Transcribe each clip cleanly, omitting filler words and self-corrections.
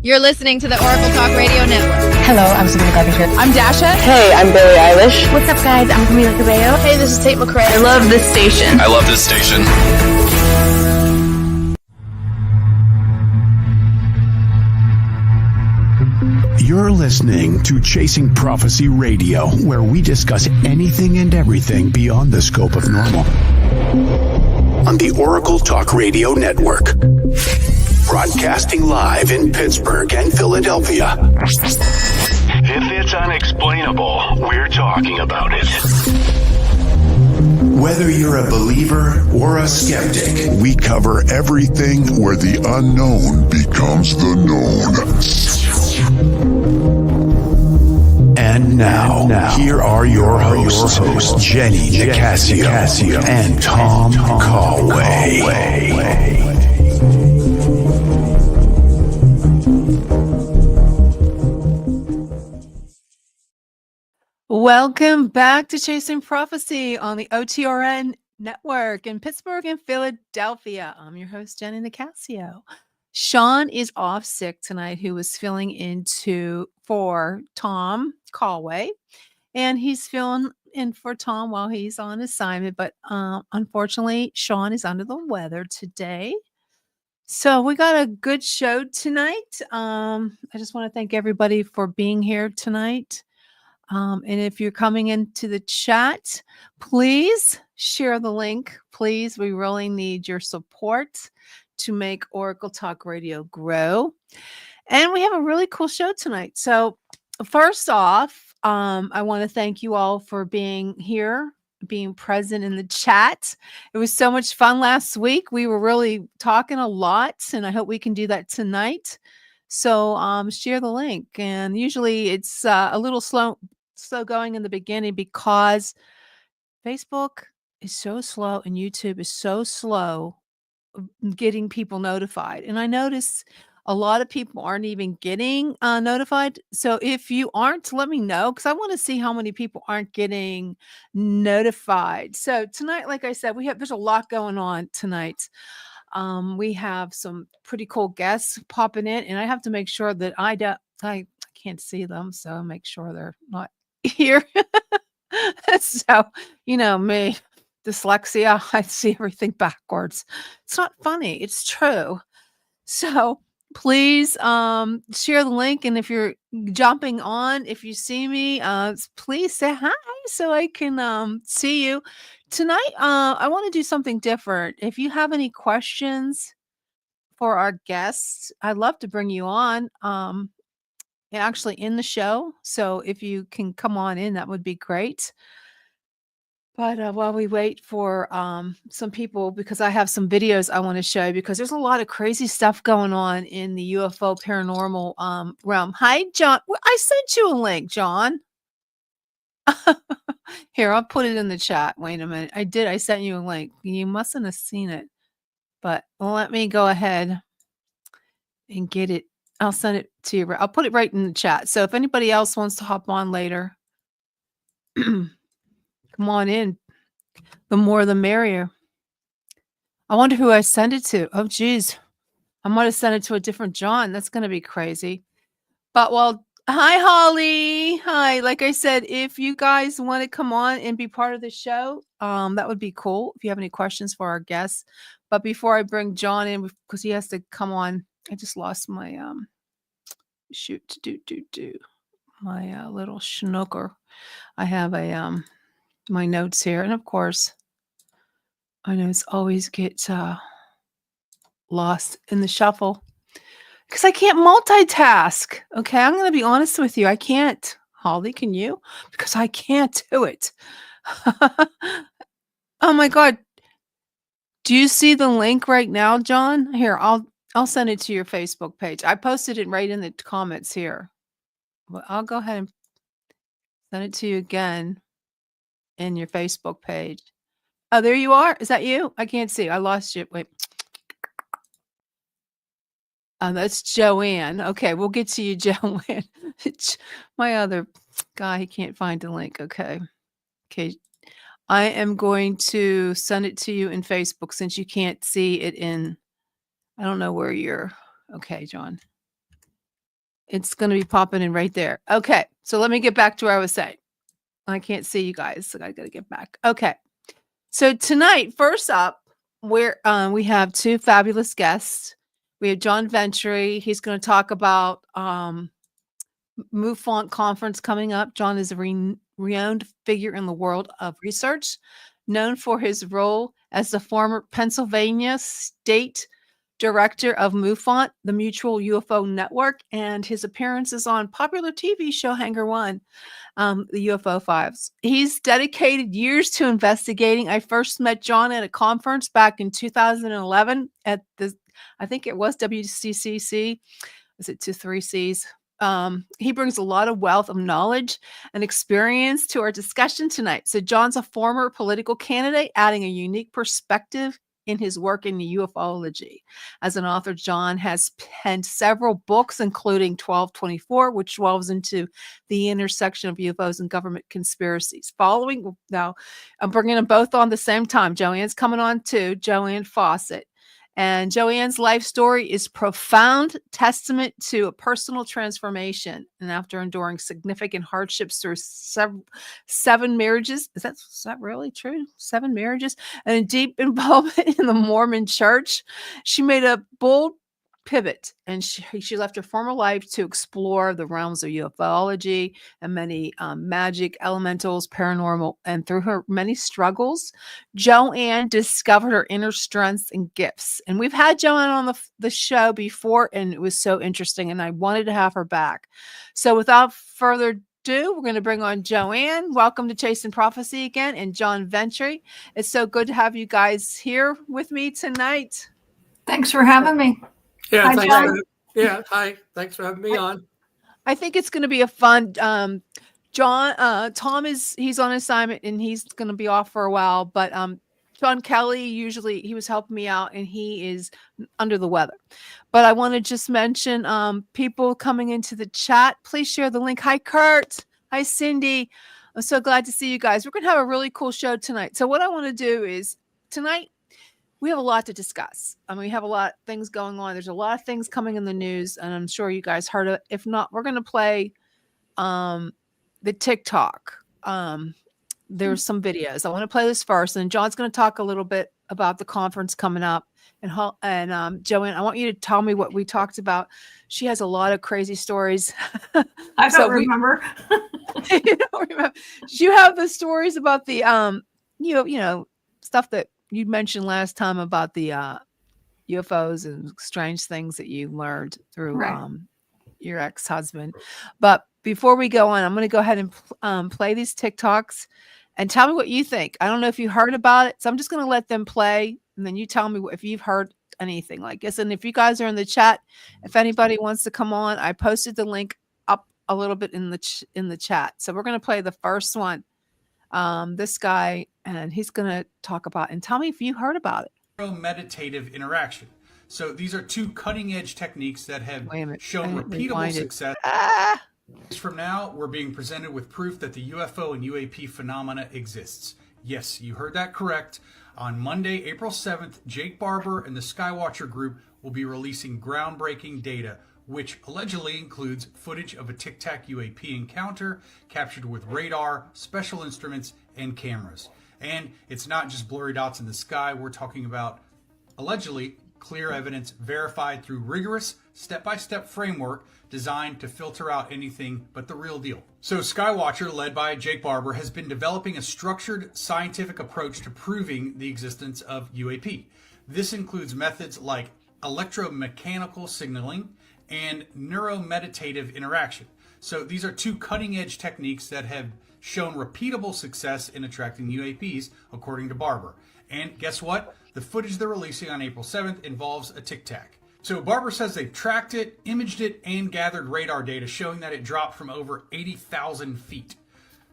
You're listening to the Oracle Talk Radio Network. Hello, I'm Sabrina Carpenter. I'm Dasha. Hey, I'm Billie Eilish. What's up, guys? I'm Camila Cabello. Hey, this is Tate McRae. I love this station. I love this station. You're listening to Chasing Prophecy Radio, where we discuss anything and everything beyond the scope of normal. On the Oracle Talk Radio Network. Broadcasting live in Pittsburgh and Philadelphia. If it's unexplainable, we're talking about it. Whether you're a believer or a skeptic, we cover everything where the unknown becomes the known. And now, here are your hosts, Jenny Nicasio and Tom Callway. Welcome back to Chasing Prophecy on the OTRN network in Pittsburgh and Philadelphia. I'm your host, Jenny Nicasio. Sean is off sick tonight, who was filling in for Tom Callway, and he's filling in for Tom while he's on assignment. But unfortunately, Sean is under the weather today. So we got a good show tonight. I just want to thank everybody for being here tonight. And if you're coming into the chat, please share the link. Please, we really need your support to make Oracle Talk Radio grow. And we have a really cool show tonight. So first off, I want to thank you all for being here, being present in the chat. It was so much fun last week. We were really talking a lot, and I hope we can do that tonight. So share the link. And usually it's a little slow going in the beginning because Facebook is so slow and YouTube is so slow getting people notified. And I notice a lot of people aren't even getting notified. So if you aren't, let me know, because I want to see how many people aren't getting notified. So tonight, like I said, there's a lot going on tonight. We have some pretty cool guests popping in, and I have to make sure that I can't see them, so I'll make sure they're not here. So, you know me, dyslexia, I see everything backwards. It's not funny, it's true. So please share the link, and if you're jumping on, if you see me, please say hi so I can see you. Tonight, I want to do something different. If you have any questions for our guests, I'd love to bring you on actually in the show. So if you can come on in, that would be great. But while we wait for some people, because I have some videos I want to show you, because there's a lot of crazy stuff going on in the UFO paranormal realm. Hi, John. Well, I sent you a link, John. Here, I'll put it in the chat. Wait a minute. I did. I sent you a link. You mustn't have seen it. But let me go ahead and get it. I'll send it to you. I'll put it right in the chat. So if anybody else wants to hop on later, come on in. The more the merrier. I wonder who I sent it to. Oh, geez. I might have sent it to a different John. That's going to be crazy. But hi, Holly. Hi. Like I said, if you guys want to come on and be part of the show, that would be cool. If you have any questions for our guests. But before I bring John in, because he has to come on, I just lost my my little schnooker. I have my notes here, and of course, I know it's always gets lost in the shuffle because I can't multitask. Okay, I'm going to be honest with you. I can't. Holly, can you? Because I can't do it. Oh my God. Do you see the link right now, John? Here, I'll send it to your Facebook page. I posted it right in the comments here. Well, I'll go ahead and send it to you again in your Facebook page. Oh, there you are. Is that you? I can't see. I lost you. Wait. Oh, that's Joanne. Okay, we'll get to you, Joanne. My other guy, he can't find the link. Okay. I am going to send it to you in Facebook since you can't see it in, I don't know where you're. Okay, John. It's going to be popping in right there. Okay. So let me get back to where I was saying. I can't see you guys, so I got to get back. Okay. So tonight, first up, we have two fabulous guests. We have John Ventry. He's going to talk about MUFON conference coming up. John is a renowned figure in the world of research, known for his role as the former Pennsylvania state director of MUFON, the Mutual UFO Network, and his appearances on popular TV show Hangar One, the UFO Files. He's dedicated years to investigating. I first met John at a conference back in 2011 at I think it was WCCC. Was it 23Cs? He brings a lot of wealth of knowledge and experience to our discussion tonight. So John's a former political candidate, adding a unique perspective in his work in ufology. As an author, John has penned several books, including 1224, which delves into the intersection of UFOs and government conspiracies. Now, I'm bringing them both on the same time. Joanne's coming on too, Joanne Fawcett. And Joanne's life story is profound testament to a personal transformation. And after enduring significant hardships through seven marriages, is that really true? 7 marriages and a deep involvement in the Mormon church, she made a bold pivot, and she left her former life to explore the realms of ufology and many magic, elementals, paranormal. And through her many struggles, Joanne discovered her inner strengths and gifts. And we've had Joanne on the show before, and it was so interesting, and I wanted to have her back. So without further ado, we're going to bring on Joanne. Welcome to Chasing Prophecy again, and John Ventry. It's so good to have you guys here with me tonight. Thanks for having me. Yeah, Hi, John. Hi. Thanks for having me on. I think it's going to be a fun. Tom he's on assignment and he's going to be off for a while. But John Kelly, usually he was helping me out and he is under the weather. But I want to just mention people coming into the chat. Please share the link. Hi, Kurt. Hi, Cindy. I'm so glad to see you guys. We're going to have a really cool show tonight. So what I want to do is tonight, we have a lot to discuss. I mean, we have a lot of things going on. There's a lot of things coming in the news, and I'm sure you guys heard it. If not, we're going to play the TikTok. There's some videos. I want to play this first, and John's going to talk a little bit about the conference coming up. And Joanne, I want you to tell me what we talked about. She has a lot of crazy stories. I don't remember. You don't remember. You have the stories about the stuff that you mentioned last time about the UFOs and strange things that you learned through your ex-husband. But before we go on, I'm going to go ahead and play these TikToks and tell me what you think. I don't know if you heard about it, so I'm just going to let them play, and then you tell me if you've heard anything like this. And if you guys are in the chat, if anybody wants to come on, I posted the link up a little bit in the chat. So we're going to play the first one. This guy, and he's going to talk about and tell me if you heard about it. Meditative interaction. So these are two cutting-edge techniques that have shown repeatable success. From now, we're being presented with proof that the UFO and UAP phenomena exists. Yes, you heard that correct. On Monday, April 7th, Jake Barber and the Skywatcher Group will be releasing groundbreaking data, which allegedly includes footage of a Tic Tac UAP encounter captured with radar, special instruments, and cameras. And it's not just blurry dots in the sky. We're talking about allegedly clear evidence verified through rigorous step-by-step framework designed to filter out anything but the real deal. So Skywatcher, led by Jake Barber, has been developing a structured scientific approach to proving the existence of UAP. This includes methods like electromechanical signaling and neuromeditative interaction. So these are two cutting-edge techniques that have shown repeatable success in attracting UAPs, according to Barber. And guess what? The footage they're releasing on April 7th involves a Tic Tac. So Barber says they've tracked it, imaged it, and gathered radar data showing that it dropped from over 80,000 feet.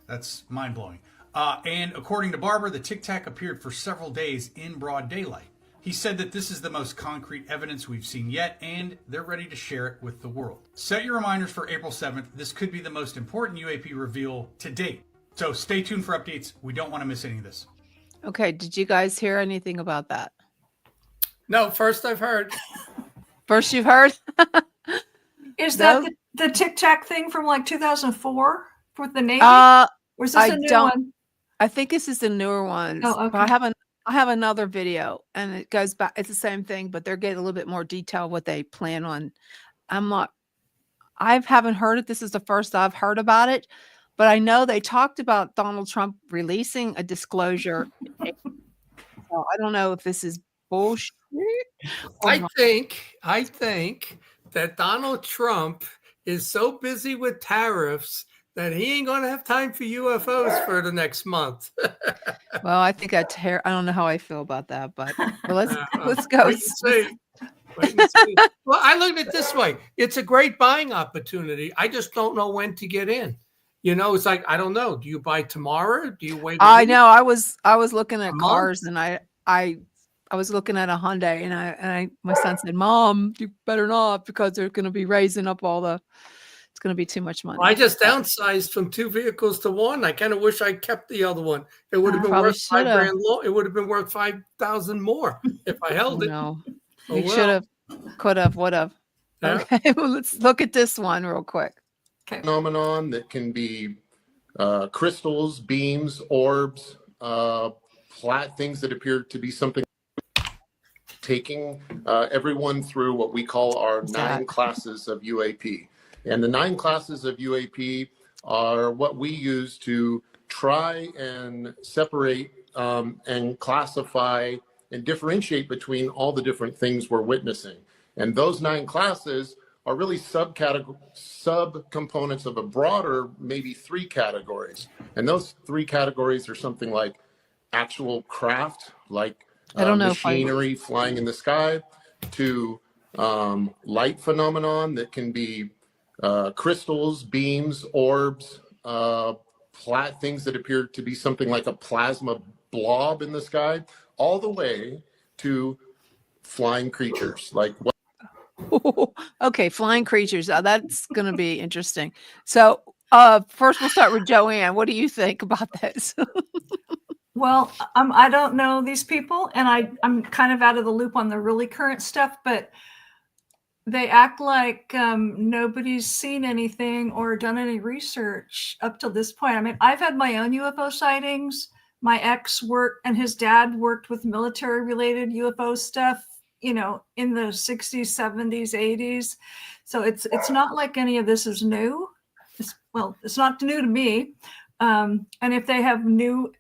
That's mind-blowing. And according to Barber, the Tic Tac appeared for several days in broad daylight. He said that this is the most concrete evidence we've seen yet, and they're ready to share it with the world. Set your reminders for April 7th. This could be the most important UAP reveal to date. So stay tuned for updates. We don't want to miss any of this. Okay, did you guys hear anything about that? No, first I've heard. First you've heard? Is that the Tic Tac thing from like 2004 with the Navy? Or is this a new one? I think this is the newer ones. Oh, okay. But I have another video, and it goes back. It's the same thing, but they're getting a little bit more detail what they plan on. I haven't heard it. This is the first I've heard about it, but I know they talked about Donald Trump releasing a disclosure. So I don't know if this is bullshit. I think that Donald Trump is so busy with tariffs that he ain't going to have time for UFOs for the next month. Well, I think I don't know how I feel about that, but let's go. Wait and see. Well, I look at it this way. It's a great buying opportunity. I just don't know when to get in. It's like, I don't know. Do you buy tomorrow? Do you wait? I know. I was looking at cars, and I was looking at a Hyundai, and my son said, "Mom, you better not, because they're going to be raising up it's going to be too much money." Well, I just downsized from 2 vehicles to 1. I kind of wish I kept the other one. It would have been worth $5,000. It would have been worth $5,000 more if I held it. No, we should have, could have, would have. Yeah. Okay, well, let's look at this one real quick. Okay. Phenomenon that can be crystals, beams, orbs, things that appear to be something. Taking everyone through what we call our 9 classes of UAP. And the 9 classes of UAP are what we use to try and separate and classify and differentiate between all the different things we're witnessing. And those 9 classes are really subcomponents of a broader, maybe 3 categories. And those 3 categories are something like actual craft, like machinery flying in the sky, to light phenomenon that can be crystals, beams, orbs, things that appear to be something like a plasma blob in the sky, all the way to flying creatures like what. Okay, flying creatures. That's going to be interesting. So first we'll start with Joanne. What do you think about this? Well, I don't know these people, and I'm kind of out of the loop on the really current stuff, but they act like nobody's seen anything or done any research up till this point. I mean, I've had my own UFO sightings. My ex and his dad worked with military-related UFO stuff, in the 60s, 70s, 80s. So it's not like any of this is new. It's not new to me. And if they have new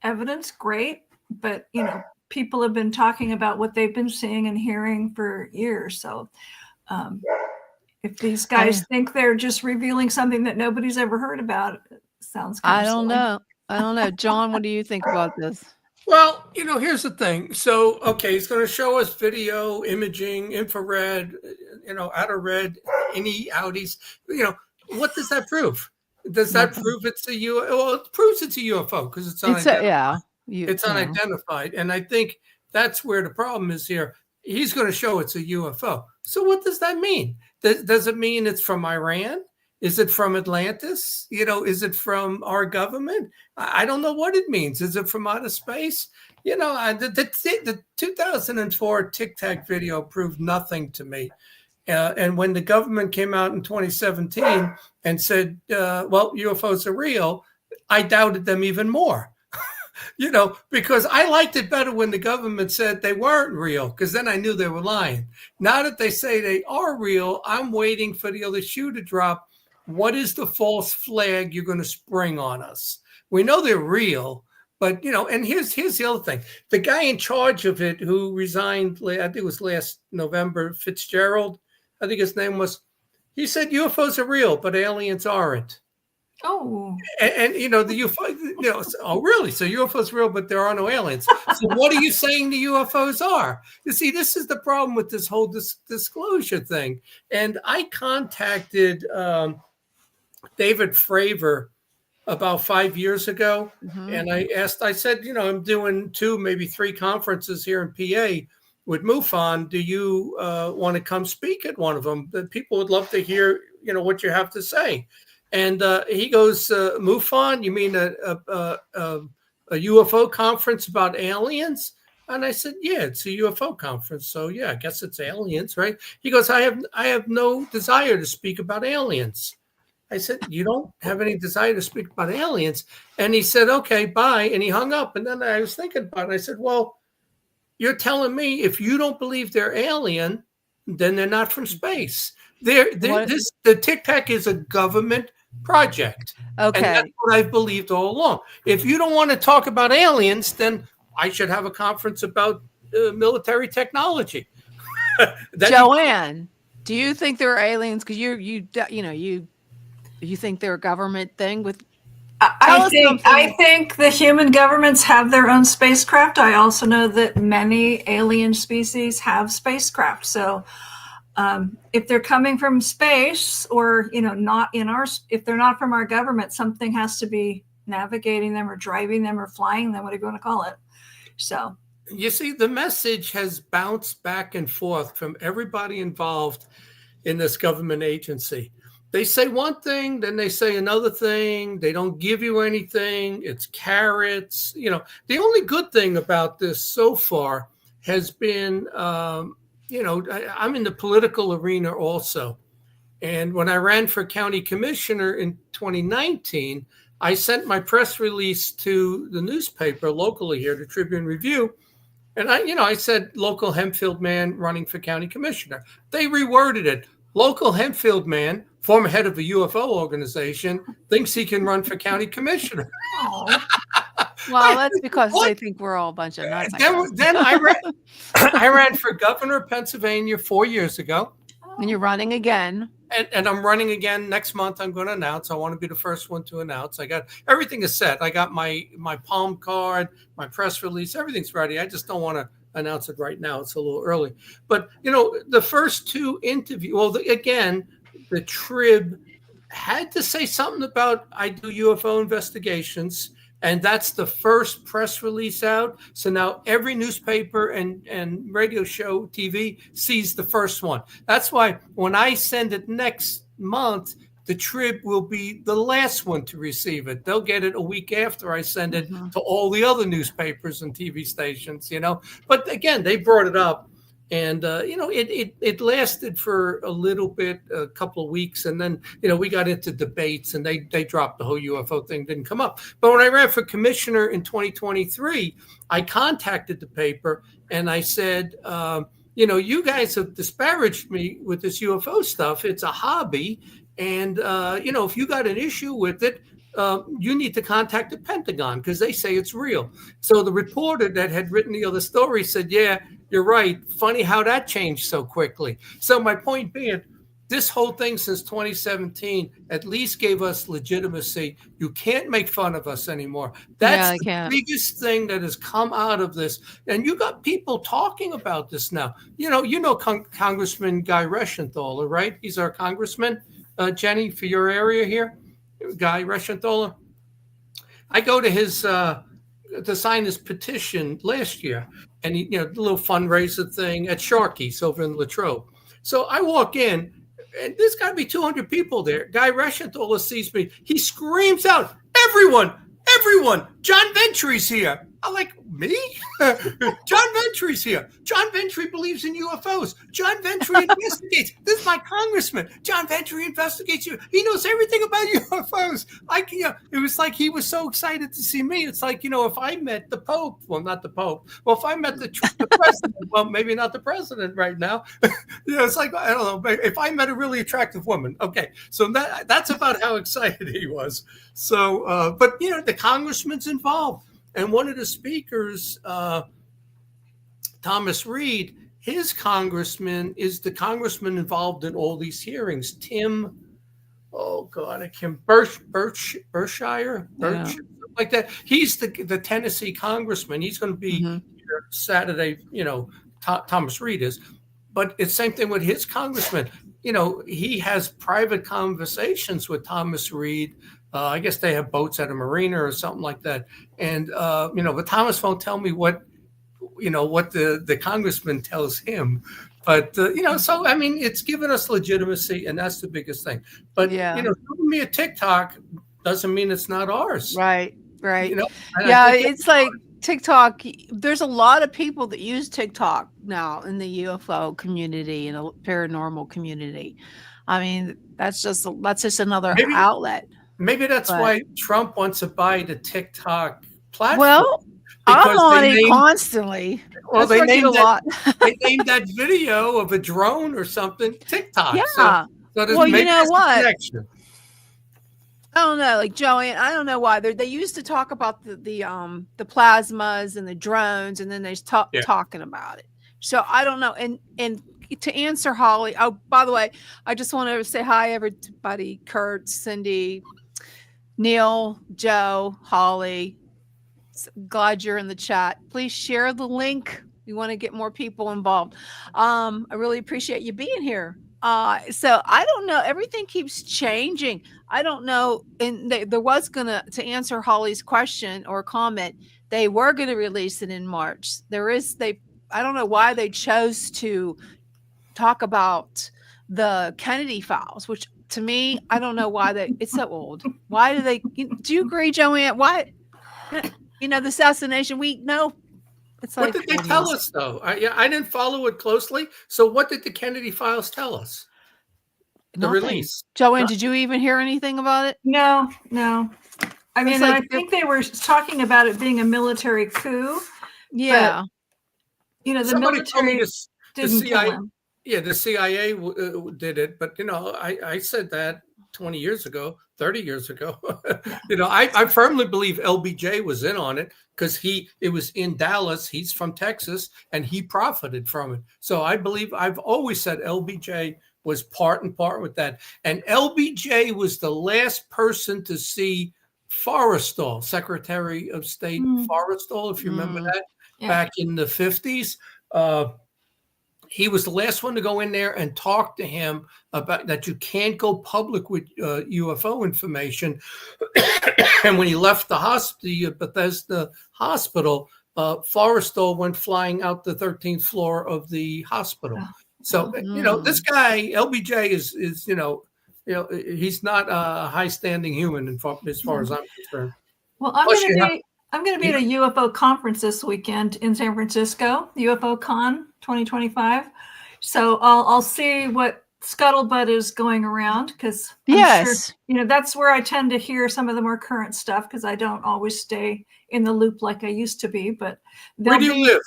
evidence, great. But, people have been talking about what they've been seeing and hearing for years. So if these guys think they're just revealing something that nobody's ever heard about, it sounds kind of silly. I don't know. John, what do you think about this? Well, here's the thing. So, okay, he's going to show us video, imaging, infrared, outer red, any outies. What does that prove? Does that prove it's a UFO? Well, it proves it's a UFO because it's unidentified. It's unidentified. And I think that's where the problem is here. He's going to show it's a UFO. So what does that mean? Does it mean it's from Iran? Is it from Atlantis? Is it from our government? I don't know what it means. Is it from outer space? The 2004 Tic Tac video proved nothing to me. And when the government came out in 2017 and said, UFOs are real, I doubted them even more. Because I liked it better when the government said they weren't real, because then I knew they were lying. Now that they say they are real, I'm waiting for the other shoe to drop. What is the false flag you're going to spring on us? We know they're real, but, and here's the other thing. The guy in charge of it who resigned, I think it was last November, Fitzgerald, I think his name was, he said UFOs are real, but aliens aren't. Oh. And the UFO, oh, really? So UFOs are real, but there are no aliens. So what are you saying the UFOs are? You see, this is the problem with this whole disclosure thing. And I contacted David Fravor about 5 years ago. Mm-hmm. And I said, I'm doing 2, maybe 3 conferences here in PA with MUFON. Do you want to come speak at one of them? That people would love to hear, what you have to say. And he goes, MUFON, you mean a UFO conference about aliens? And I said, yeah, it's a UFO conference. So yeah, I guess it's aliens, right? He goes, I have no desire to speak about aliens. I said, you don't have any desire to speak about aliens? And he said, okay, bye. And he hung up. And then I was thinking about it. I said, well, you're telling me if you don't believe they're alien, then they're not from space. The Tic Tac is a government project. Okay. And that's what I've believed all along. If you don't want to talk about aliens, then I should have a conference about military technology. Joanne, do you think there are aliens? Because you think they're a government thing with? I think the human governments have their own spacecraft. I also know that many alien species have spacecraft. So if they're coming from space, or if they're not from our government, something has to be navigating them or driving them or flying them, whatever you want to call it. So you see, the message has bounced back and forth from everybody involved in this government agency. They say one thing, then they say another thing. They don't give you anything. It's carrots. The only good thing about this so far has been, I'm in the political arena also. And when I ran for county commissioner in 2019, I sent my press release to the newspaper locally here, the Tribune Review. And I said, local Hempfield man running for county commissioner. They reworded it. Local Hempfield man, former head of a UFO organization, thinks he can run for county commissioner. Well, that's because they think we're all a bunch of nuts. Then I ran for governor of Pennsylvania 4 years ago. And you're running again. And I'm running again next month. I'm going to announce. I want to be the first one to announce. I got everything is set. I got my palm card, my press release. Everything's ready. I just don't want to announce it right now. It's a little early. But, the first two interviews, the Trib had to say something about I do UFO investigations. And that's the first press release out. So now every newspaper and radio show, TV sees the first one. That's why when I send it next month, the Trib will be the last one to receive it. They'll get it a week after I send it to all the other newspapers and TV stations, But again, they brought it up. And, it lasted for a little bit, a couple of weeks. And then, we got into debates and they dropped the whole UFO thing, didn't come up. But when I ran for commissioner in 2023, I contacted the paper and I said, you guys have disparaged me with this UFO stuff. It's a hobby. And, if you got an issue with it, you need to contact the Pentagon because they say it's real. So the reporter that had written the other story said, yeah, you're right. Funny how that changed so quickly. So my point being, this whole thing since 2017 at least gave us legitimacy. You can't make fun of us anymore. That's the biggest thing that has come out of this. And you got people talking about this now. Congressman Guy Reschenthaler, right? He's our congressman, Jenny, for your area here. Guy Reschenthaler. I go to his to sign his petition last year, and he, the little fundraiser thing at Sharky's over in Latrobe. So I walk in, and there's got to be 200 people there. Guy Reschenthaler sees me. He screams out, "Everyone, John Ventry's here." I'm like, me? John Ventry's here. John Ventry believes in UFOs. John Ventry investigates. This is my congressman. John Ventry investigates you. He knows everything about UFOs. It was like he was so excited to see me. It's like, if I met the Pope, well, not the Pope. Well, if I met the president, well, maybe not the president right now. It's like, I don't know. If I met a really attractive woman. Okay. So that's about how excited he was. So, but, the congressman's involved. And one of the speakers, Thomas Reed, his congressman is the congressman involved in all these hearings. Tim, Berkshire, like that. He's the Tennessee congressman. He's going to be here Saturday. Thomas Reed is, but it's the same thing with his congressman. He has private conversations with Thomas Reed. I guess they have boats at a marina or something like that. And, but Thomas won't tell me what the congressman tells him. But, so, I mean, it's given us legitimacy, and that's the biggest thing. But, showing me a TikTok doesn't mean it's not ours. Right. And it's like TikTok, there's a lot of people that use TikTok now in the UFO community and the paranormal community. I mean, that's just another outlet. Maybe that's But why Trump wants to buy the TikTok platform. well, I'm on it constantly. Well, That's where I get a lot. they named that video of a drone or something TikTok. Yeah. So Well, you know what? Connection. I don't know, like Joanne. I don't know why they used to talk about the plasmas and the drones, and then they talking about it. So I don't know. And to answer Holly, oh, by the way, I just want to say hi, everybody: Kurt, Cindy, Neil, Joe, Holly. Glad you're in the chat. Please share the link. We want to get more people involved. I really appreciate you being here. So I don't know. Everything keeps changing. I don't know. And there was to answer Holly's question or comment, they were going to release it in March. I don't know why they chose to talk about the Kennedy files, which to me, I don't know why it's so old. Why do you agree, Joanne? Why, the assassination, we know. It's what did they tell us, though? I didn't follow it closely. So what did the Kennedy files tell us? The release. Joanne, did you even hear anything about it? No. I mean, I think they were talking about it being a military coup. Yeah. But, the somebody military didn't kill him. Yeah, the CIA did it. But, I said that 20 years ago, 30 years ago. I firmly believe LBJ was in on it because it was in Dallas. He's from Texas and he profited from it. So I believe I've always said LBJ was part and part with that. And LBJ was the last person to see Forrestal, Secretary of State Forrestal, if you remember that, back in the 50s. He was the last one to go in there and talk to him about that you can't go public with UFO information. And when he left the Bethesda hospital, Forrestal went flying out the 13th floor of the hospital. So, this guy, LBJ is he's not a high-standing human as far as I'm concerned. Well, I'm going to be at a UFO conference this weekend in San Francisco, UFO Con 2025. So I'll see what scuttlebutt is going around because yes, sure, that's where I tend to hear some of the more current stuff because I don't always stay in the loop like I used to be. But where do you live?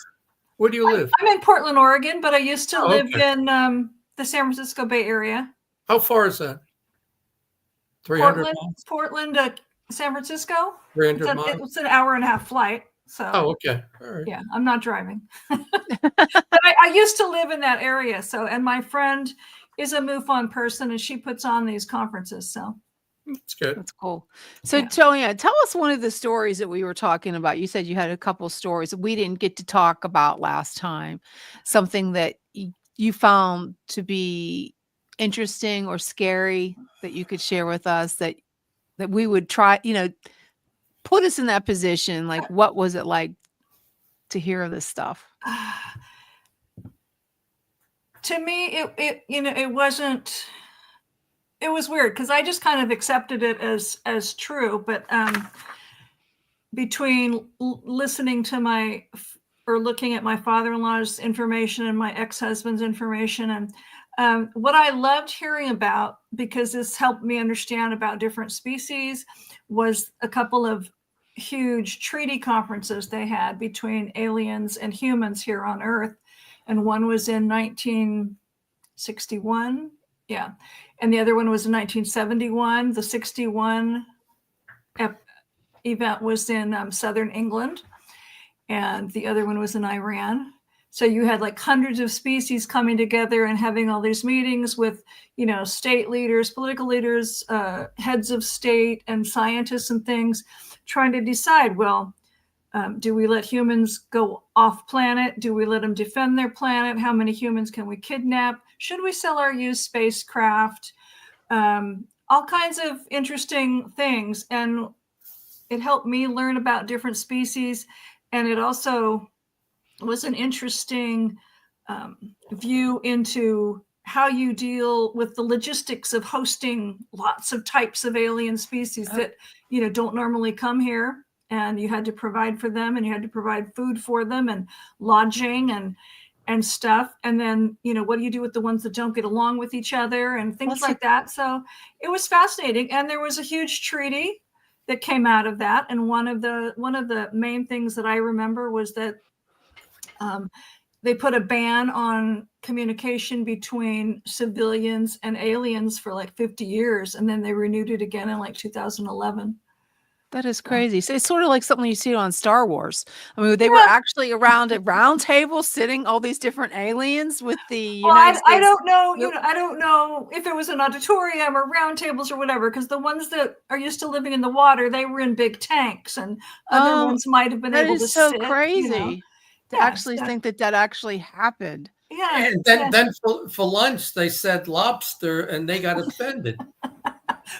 Where do you live? I'm in Portland, Oregon, but I used to live in the San Francisco Bay Area. How far is that? 300 miles? Portland, San Francisco. 300 miles. It's an hour and a half flight. So. Oh, okay. All right. Yeah, I'm not driving. But I used to live in that area. So, and my friend is a MUFON person, and she puts on these conferences. So. That's good. That's cool. So, Tonya, tell us one of the stories that we were talking about. You said you had a couple stories that we didn't get to talk about last time. Something that you found to be interesting or scary that you could share with us that we would try, put us in that position. Like, what was it like to hear this stuff? To me, it wasn't. It was weird because I just kind of accepted it as true. But between listening to looking at my father-in-law's information and my ex-husband's information, and what I loved hearing about, because this helped me understand about different species, was a couple of huge treaty conferences they had between aliens and humans here on Earth, and one was in 1961. Yeah. And the other one was in 1971. The 61 event was in southern England. And the other one was in Iran. So you had like hundreds of species coming together and having all these meetings with, state leaders, political leaders, heads of state and scientists and things, trying to decide, well, do we let humans go off planet? Do we let them defend their planet? How many humans can we kidnap? Should we sell our used spacecraft? All kinds of interesting things. And it helped me learn about different species. And it also was an interesting view into how you deal with the logistics of hosting lots of types of alien species that, don't normally come here. and you had to provide for them, and you had to provide food for them, and lodging and stuff. And then, what do you do with the ones that don't get along with each other and things like that? So it was fascinating. And there was a huge treaty that came out of that. And one of the main things that I remember was that they put a ban on communication between civilians and aliens for like 50 years. And then they renewed it again in like 2011. That is crazy. So it's sort of like something you see on Star Wars. I mean, they were actually around a round table sitting, all these different aliens with the United States. I don't know. I don't know if it was an auditorium or round tables or whatever, because the ones that are used to living in the water, they were in big tanks, and other ones might have been able to sit. That is so crazy to actually think that actually happened. Yeah. And then for lunch, they said lobster, and they got offended.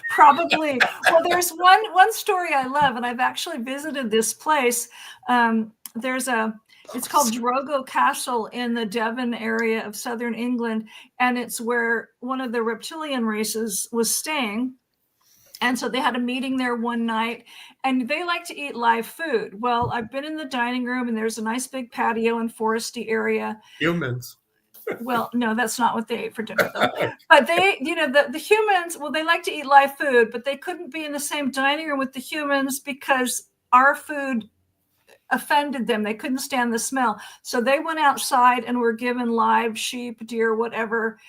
Probably. Well, there's one story I love, and I've actually visited this place. It's called Drogo Castle in the Devon area of southern England, and it's where one of the reptilian races was staying. And so they had a meeting there one night, and they like to eat live food. Well, I've been in the dining room, and there's a nice big patio and foresty area. Humans. Well, no, that's not what they ate for dinner, though. But they, the humans, well, they like to eat live food, but they couldn't be in the same dining room with the humans because our food offended them. They couldn't stand the smell. So they went outside and were given live sheep, deer, whatever.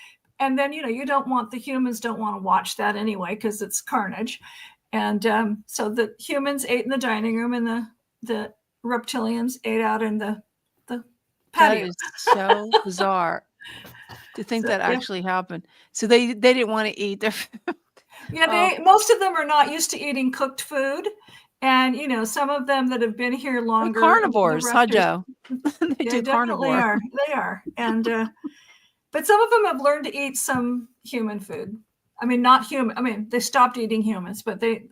And then, the humans don't want to watch that anyway because it's carnage. And so the humans ate in the dining room, and the reptilians ate out in the patio. That is so bizarre to think that actually happened. So they didn't want to eat their food. Yeah, most of them are not used to eating cooked food. And, some of them that have been here longer. They're carnivores, huh, Joe? They do carnivore. They are. And, but some of them have learned to eat some human food. I mean, not human. I mean, they stopped eating humans, but they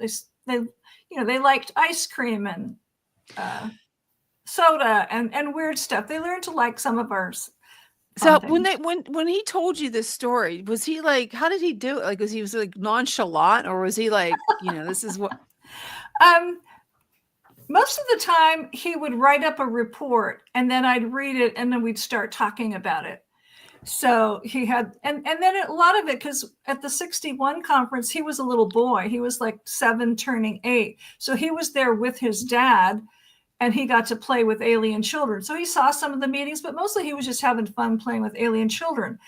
liked ice cream and soda and weird stuff. They learned to like some of ours. So when he told you this story, was he like, how did he do it? Like, was he like nonchalant, or was he like, this is what? Most of the time he would write up a report, and then I'd read it, and then we'd start talking about it. So he had, and then a lot of it, because at the 61 conference, he was a little boy. He was like 7 turning 8. So he was there with his dad, and he got to play with alien children. So he saw some of the meetings, but mostly he was just having fun playing with alien children.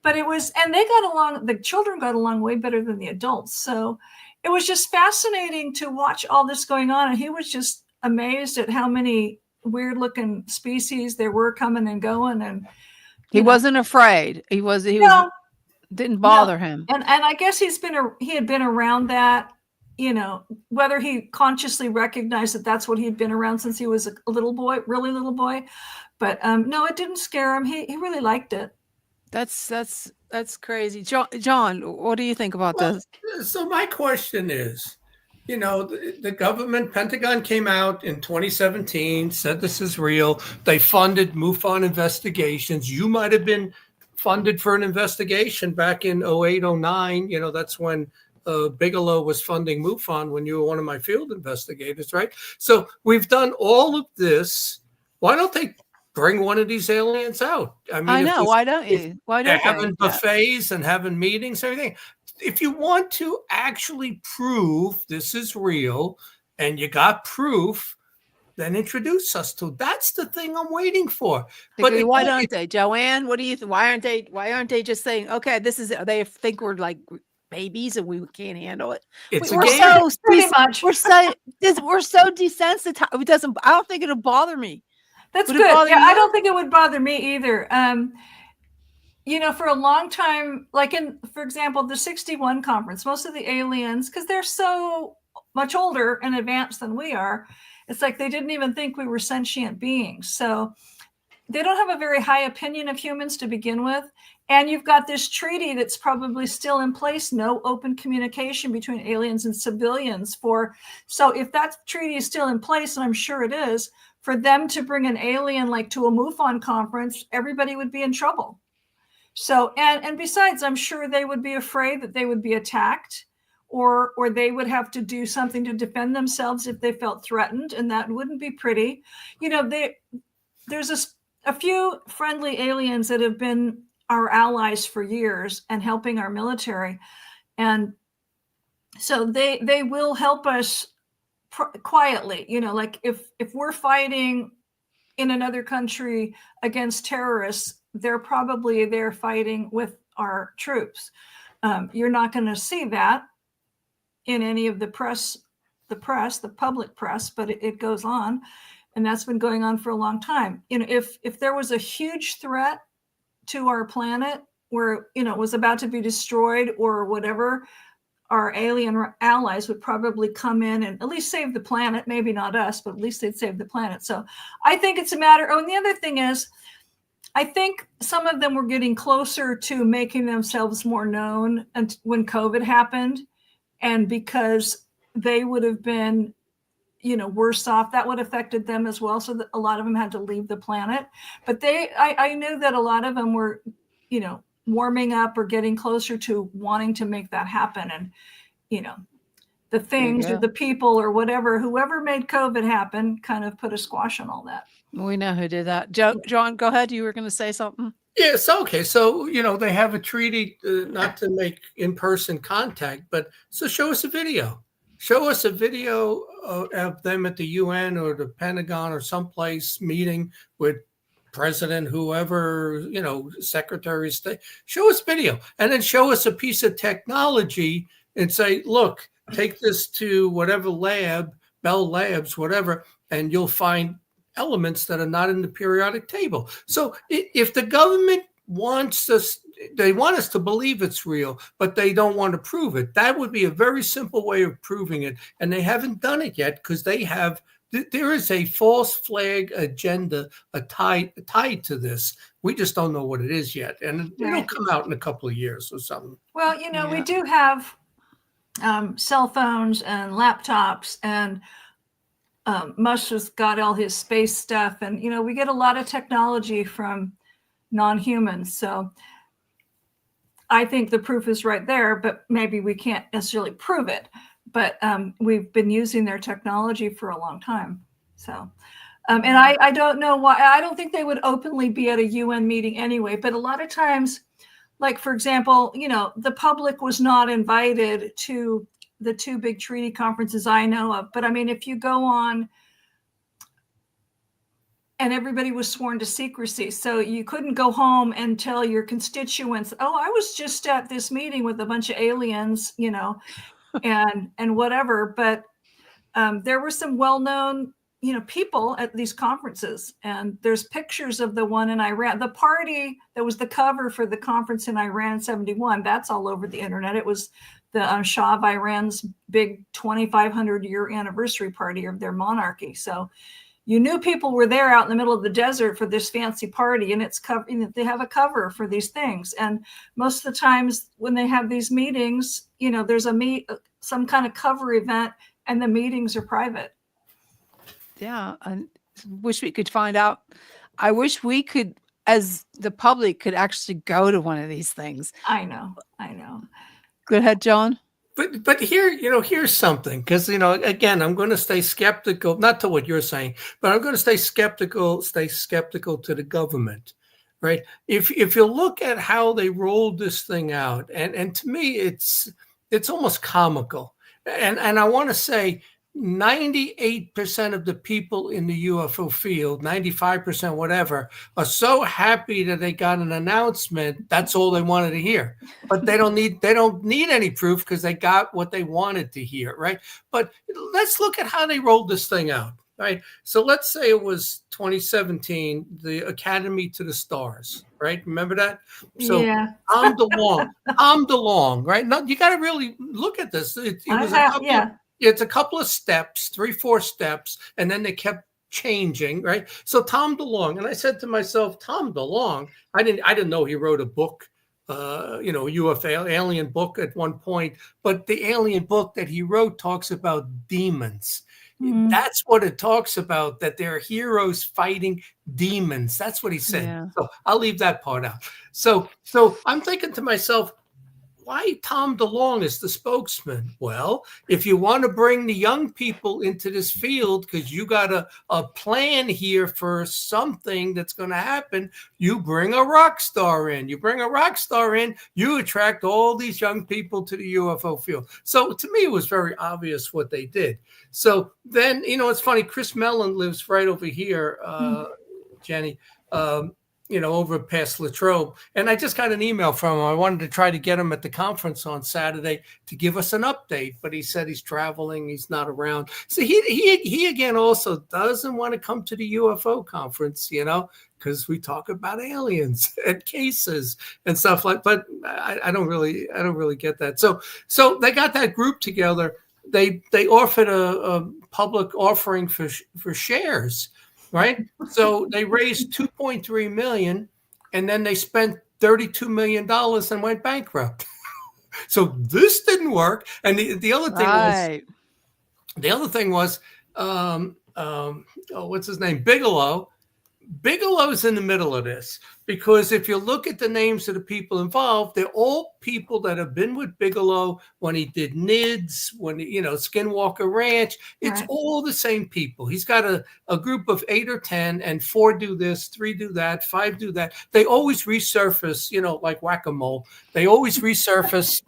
But and they got along, the children got along way better than the adults. So it was just fascinating to watch all this going on. And he was just amazed at how many weird looking species there were coming and going. And he wasn't afraid. He didn't bother him. And I guess he had been around that, whether he consciously recognized that that's what he'd been around since he was a little boy, really little boy. But no, it didn't scare him. He really liked it. That's crazy. John, what do you think about this? So my question is, the government, Pentagon came out in 2017, said this is real. They funded MUFON investigations. You might have been funded for an investigation back in 08, 09. That's when Bigelow was funding MUFON, when you were one of my field investigators, right? So we've done all of this. Why don't they bring one of these aliens out? I mean, I know. Why don't you? Why don't they're having buffets and having meetings, everything? If you want to actually prove this is real, and you got proof, then introduce us to. That's the thing I'm waiting for. But why don't they, Joanne? What do you think? Why aren't they just saying, okay, this is? They think we're like babies and we can't handle it. We're so desensitized. It doesn't. I don't think it'll bother me. That's good. Yeah, I don't think it would bother me either. For a long time, like for example, the 61 conference, most of the aliens, because they're so much older and advanced than we are, it's like they didn't even think we were sentient beings. So they don't have a very high opinion of humans to begin with. And you've got this treaty that's probably still in place, no open communication between aliens and civilians. So if that treaty is still in place, and I'm sure it is, for them to bring an alien like to a MUFON conference, everybody would be in trouble. So, and besides, I'm sure they would be afraid that they would be attacked, or they would have to do something to defend themselves if they felt threatened, and that wouldn't be pretty. You know, there's a few friendly aliens that have been our allies for years and helping our military, and so they will help us quietly. You know, like if we're fighting in another country against terrorists, they're probably there fighting with our troops. You're not going to see that in any of the public press, but it goes on, and that's been going on for a long time. You know, if there was a huge threat to our planet where, you know, it was about to be destroyed or whatever, our alien allies would probably come in and at least save the planet. Maybe not us, but at least they'd save the planet. So I think it's a matter. Oh, and the other thing is, I think some of them were getting closer to making themselves more known when COVID happened. And because they would have been, you know, worse off, that would have affected them as well. So that a lot of them had to leave the planet. But I knew that a lot of them were, you know, warming up or getting closer to wanting to make that happen. And, you know, the things or the people or whatever, whoever made COVID happen kind of put a squash on all that. We know who did that. John, go ahead. You were going to say something. Yes. Okay. So, you know, they have a treaty not to make in-person contact, but so show us a video. Show us a video of them at the UN or the Pentagon or someplace meeting with president, whoever, you know, secretary of state. Show us video, and then show us a piece of technology and say, look, take this to whatever lab, Bell Labs, whatever, and you'll find elements that are not in the periodic table. So if the government wants us, they want us to believe it's real, but they don't want to prove it. That would be a very simple way of proving it. And they haven't done it yet because there is a false flag agenda tied to this. We just don't know what it is yet. And it'll come out in a couple of years or something. Well, you know, we do have cell phones and laptops, and Musk has got all his space stuff. And, you know, we get a lot of technology from non-humans. So I think the proof is right there, but maybe we can't necessarily prove it. But we've been using their technology for a long time. So, and I don't know why. I don't think they would openly be at a UN meeting anyway. But a lot of times, like, for example, you know, the public was not invited to the two big treaty conferences I know of. But I mean, if you go on, and everybody was sworn to secrecy, so you couldn't go home and tell your constituents, oh, I was just at this meeting with a bunch of aliens, you know, and whatever. But there were some well-known, you know, people at these conferences, and there's pictures of the one in Iran, the party that was the cover for the conference in Iran in 71. That's all over the internet. It was the Shah of Iran's big 2,500 year anniversary party of their monarchy. So you knew people were there out in the middle of the desert for this fancy party, and it's covered. You know, they have a cover for these things. And most of the times when they have these meetings, you know, there's some kind of cover event, and the meetings are private. Yeah, I wish we could find out. I wish we could, as the public, could actually go to one of these things. I know. Go ahead, John. But here, you know, here's something, because, you know, again, I'm going to stay skeptical, not to what you're saying, but I'm going to stay skeptical to the government, right? If you look at how they rolled this thing out, and to me, it's almost comical. And I want to say 98% of the people in the UFO field, 95%, whatever, are so happy that they got an announcement. That's all they wanted to hear. But they don't need any proof because they got what they wanted to hear, right? But let's look at how they rolled this thing out, right? So let's say it was 2017, the Academy to the Stars, right? Remember that? So yeah. Tom DeLonge, right? No, you got to really look at this. It's a couple of steps, 3-4 steps, and then they kept changing, right? So Tom DeLonge, and I said to myself, Tom DeLonge, I didn't know he wrote a book, UFO alien book at one point, but the alien book that he wrote talks about demons. Mm-hmm. That's what it talks about, that they're heroes fighting demons. That's what he said. Yeah. So I'll leave that part out. So I'm thinking to myself, why Tom DeLong is the spokesman? Well, if you want to bring the young people into this field because you got a plan here for something that's going to happen, you bring a rock star in. You bring a rock star in, you attract all these young people to the UFO field. So to me, it was very obvious what they did. So then, it's funny. Chris Mellon lives right over here, Jenny. Over past Latrobe. And I just got an email from him. I wanted to try to get him at the conference on Saturday to give us an update, but he said he's traveling. He's not around. So he again also doesn't want to come to the UFO conference, because we talk about aliens and cases and stuff but I don't really get that. So they got that group together. They offered a public offering for shares. Right. So they raised $2.3 million and then they spent $32 million and went bankrupt. So this didn't work. And the other thing was, what's his name? Bigelow. Bigelow's in the middle of this because if you look at the names of the people involved, they're all people that have been with Bigelow when he did NIDS, when Skinwalker Ranch. It's all the same people. He's got a group of 8 or 10, and 4 do this, 3 do that, 5 do that. They always resurface, like whack-a-mole. They always resurface,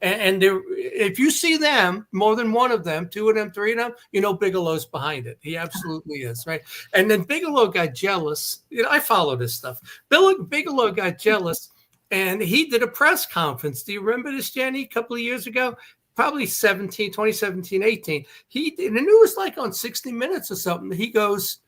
and if you see them, more than one of them, 2 of them, 3 of them, Bigelow's behind it. He absolutely is, right? And then Bigelow got jealous. I follow this stuff. Bigelow got jealous, and he did a press conference. Do you remember this, Jenny, a couple of years ago? Probably 2017, 18. And it was like on 60 Minutes or something. He goes,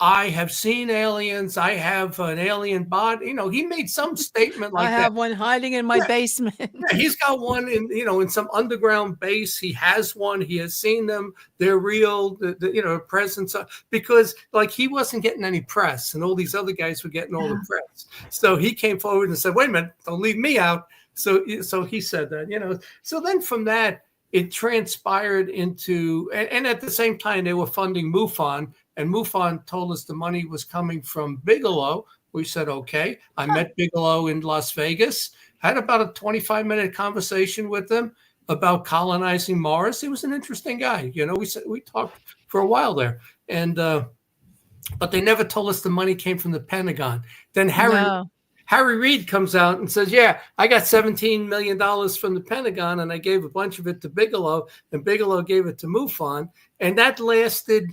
I have seen aliens. I have an alien body. He made some statement like that. I have one hiding in my basement. Yeah, he's got one in some underground base. He has one. He has seen them. They're real. The presence because he wasn't getting any press, and all these other guys were getting all the press. So he came forward and said, "Wait a minute, don't leave me out." So he said that. So then from that it transpired into, and at the same time they were funding MUFON. And MUFON told us the money was coming from Bigelow. We said, okay. I met Bigelow in Las Vegas, had about a 25-minute conversation with him about colonizing Mars. He was an interesting guy. We talked for a while there. And but they never told us the money came from the Pentagon. Then Harry Reid comes out and says, yeah, I got $17 million from the Pentagon, and I gave a bunch of it to Bigelow, and Bigelow gave it to MUFON. And that lasted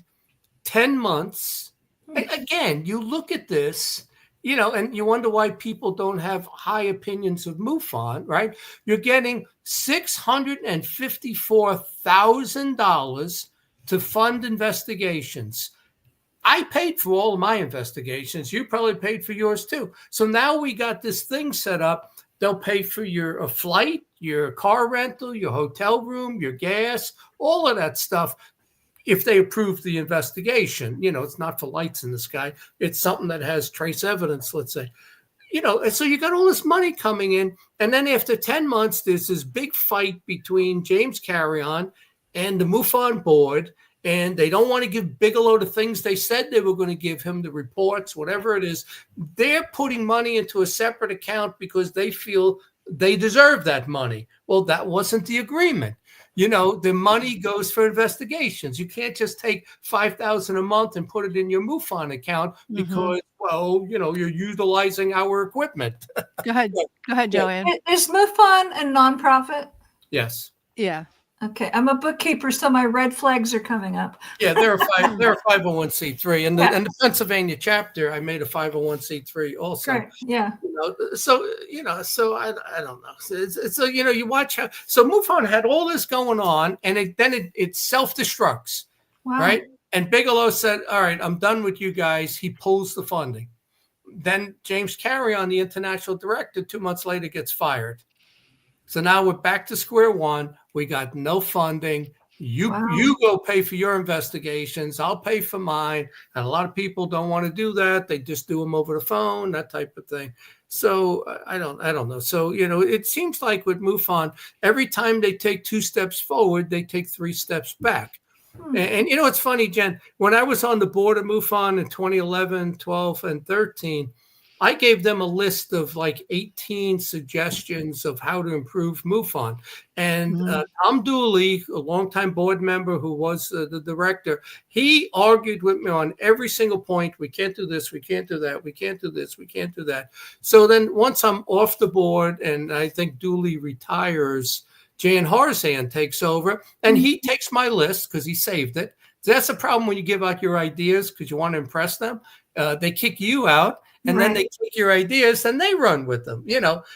10 months. Again, you look at this, and you wonder why people don't have high opinions of MUFON, right? You're getting $654,000 to fund investigations. I paid for all of my investigations. You probably paid for yours too. So now we got this thing set up. They'll pay for your flight, your car rental, your hotel room, your gas, all of that stuff. If they approve the investigation, it's not for lights in the sky. It's something that has trace evidence, let's say. And so you got all this money coming in. And then after 10 months, there's this big fight between James Carrion and the MUFON board. And they don't want to give Bigelow the things they said they were going to give him, the reports, whatever it is. They're putting money into a separate account because they feel they deserve that money. Well, that wasn't the agreement. The money goes for investigations. You can't just take $5,000 a month and put it in your MUFON account because, you're utilizing our equipment. Go ahead, Joanne. Is MUFON a nonprofit? Yes. Yeah. Okay, I'm a bookkeeper, so my red flags are coming up. Yeah, they're a 501c3, and the Pennsylvania chapter, I made a 501c3 also. Right. Yeah. So I don't know. So you watch how. So MUFON had all this going on, and it self-destructs, right? And Bigelow said, "All right, I'm done with you guys." He pulls the funding. Then James Carrion, the international director, 2 months later gets fired. So now we're back to square one. We got no funding. You go pay for your investigations. I'll pay for mine. And a lot of people don't want to do that. They just do them over the phone, that type of thing. So I don't know. So, it seems like with MUFON, every time they take 2 steps forward, they take 3 steps back. And it's funny, Jen, when I was on the board of MUFON in 2011, 12, and 13, I gave them a list of like 18 suggestions of how to improve MUFON. And Tom Dooley, a longtime board member who was the director, he argued with me on every single point. We can't do this. We can't do that. We can't do this. We can't do that. So then once I'm off the board and I think Dooley retires, Jan Harzan takes over and he takes my list because he saved it. So that's the problem when you give out your ideas because you want to impress them. They kick you out. And then they take your ideas and they run with them.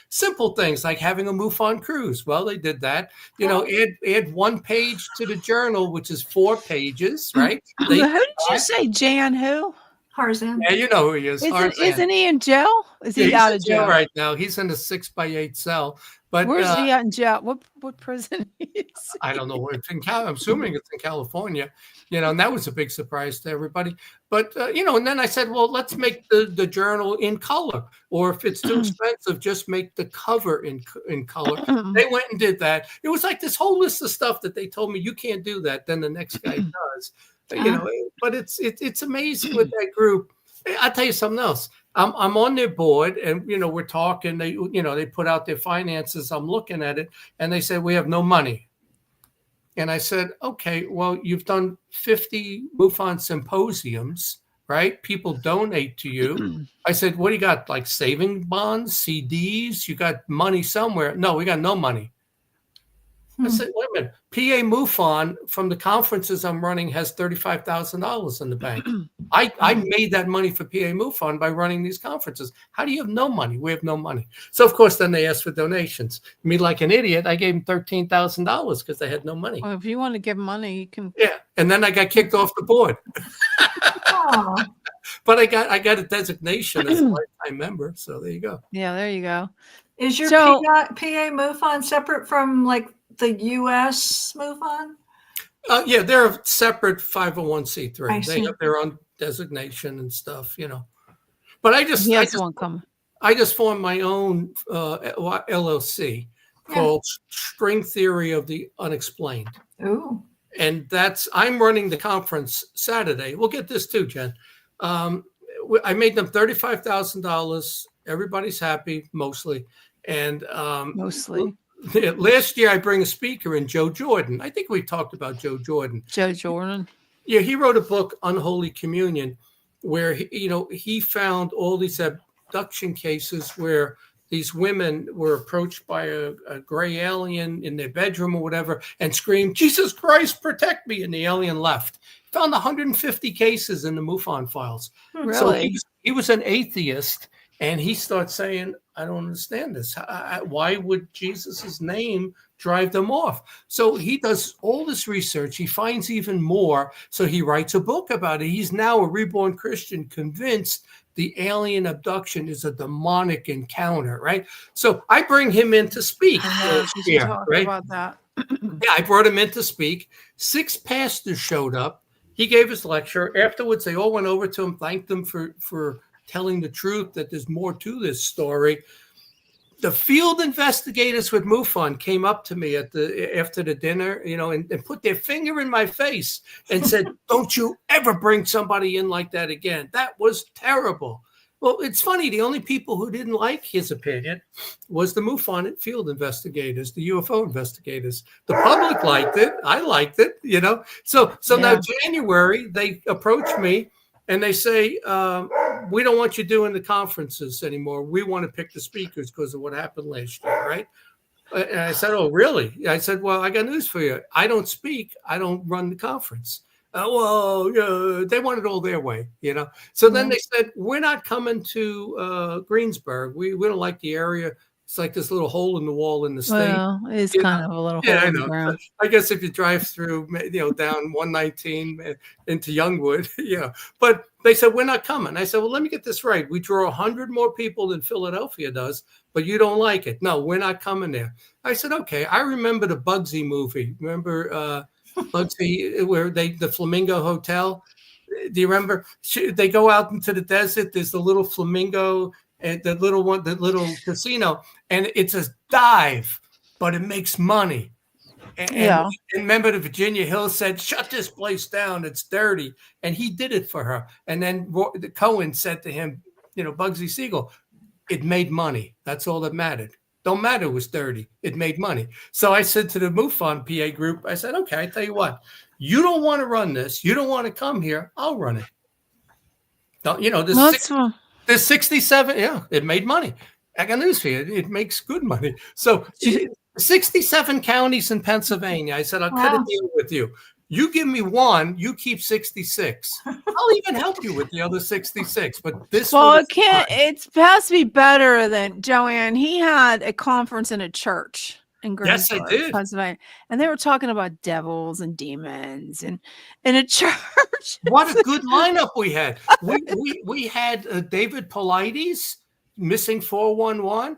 Simple things like having a MUFON cruise. Well, they did that. Add 1 page to the journal, which is 4 pages, right? Who did you say, Jan? Who? Harzan. Yeah, you know who he is. Isn't he in jail? Is he out of jail right now? He's in a 6x8 cell. But where's he out in jail? What prison is I don't know where it's in. I'm assuming it's in California. And that was a big surprise to everybody. But and then I said, well, let's make the journal in color, or if it's too expensive, just make the cover in color. They went and did that. It was like this whole list of stuff that they told me you can't do that. Then the next guy does. But it's amazing with that group. I'll tell you something else. I'm on their board and, we're talking, they put out their finances. I'm looking at it and they said, we have no money. And I said, okay, well, you've done 50 MUFON symposiums, right? People donate to you. I said, what do you got? Like saving bonds, CDs? You got money somewhere? No, we got no money. I said, wait a minute. PA MUFON from the conferences I'm running has $35,000 in the bank. I made that money for PA MUFON by running these conferences. How do you have no money? We have no money. So, of course, then they asked for donations. Me, like an idiot, I gave them $13,000 because they had no money. Well, if you want to give money, you can. Yeah, and then I got kicked off the board. But I got a designation as a lifetime member. So there you go. Yeah, there you go. Is your PA MUFON separate from like the U.S. MUFON? Yeah, they're a separate 501c3. They see. have their own designation and stuff, But I just formed my own LLC called String Theory of the Unexplained. Ooh. And I'm running the conference Saturday. We'll get this too, Jen. I made them $35,000. Everybody's happy, mostly. And mostly. Last year, I bring a speaker in, Joe Jordan. I think we talked about Joe Jordan. Joe Jordan. Yeah, he wrote a book, Unholy Communion, where he found all these abduction cases where these women were approached by a gray alien in their bedroom or whatever and screamed, "Jesus Christ, protect me!" and the alien left. Found 150 cases in the MUFON files. Really? So he was an atheist, and he starts saying, I don't understand this. Why would Jesus's name drive them off? So he does all this research. He finds even more. So he writes a book about it. He's now a reborn Christian, convinced the alien abduction is a demonic encounter, right? So I bring him in to speak. Talk about that. Yeah, I brought him in to speak. 6 pastors showed up. He gave his lecture. Afterwards, they all went over to him, thanked him for telling the truth, that there's more to this story. The field investigators with MUFON came up to me after the dinner, and put their finger in my face and said, "Don't you ever bring somebody in like that again. That was terrible." Well, it's funny. The only people who didn't like his opinion was the MUFON field investigators, the UFO investigators. The public liked it. I liked it, So now January, they approached me and they say, we don't want you doing the conferences anymore. We want to pick the speakers because of what happened last year, right? And I said, oh, really? I said, well, I got news for you. I don't speak. I don't run the conference. They want it all their way, So then they said, we're not coming to Greensburg. We don't like the area. It's like this little hole in the wall in the state. Well, it's kind of a little hole in the ground. I guess if you drive through, down 119 into Youngwood, But they said, we're not coming. I said, well, let me get this right. We draw 100 more people than Philadelphia does, but you don't like it. No, we're not coming there. I said, okay. I remember the Bugsy movie. Remember Bugsy, where the Flamingo Hotel? Do you remember? They go out into the desert. There's the little flamingo and the little casino, and it's a dive, but it makes money. And remember, the Virginia Hill said, "Shut this place down. It's dirty," and he did it for her. And then Cohen said to him, Bugsy Siegel. It made money. That's all that mattered. Don't matter it was dirty. It made money. So I said to the MUFON PA group, I said, okay, I tell you what, you don't want to run this. You don't want to come here. I'll run it. There's 67. Yeah, it made money. I got news for you. It makes good money. So 67 counties in Pennsylvania. I said, I'll cut a deal with you. You give me one, you keep 66. I'll even help you with the other 66. But this it has to be better than Joanne. He had a conference in a church in Greensburg, yes, I did. Pennsylvania, and they were talking about devils and demons and in a church. What a good lineup we had. We had David Paulides, Missing 411.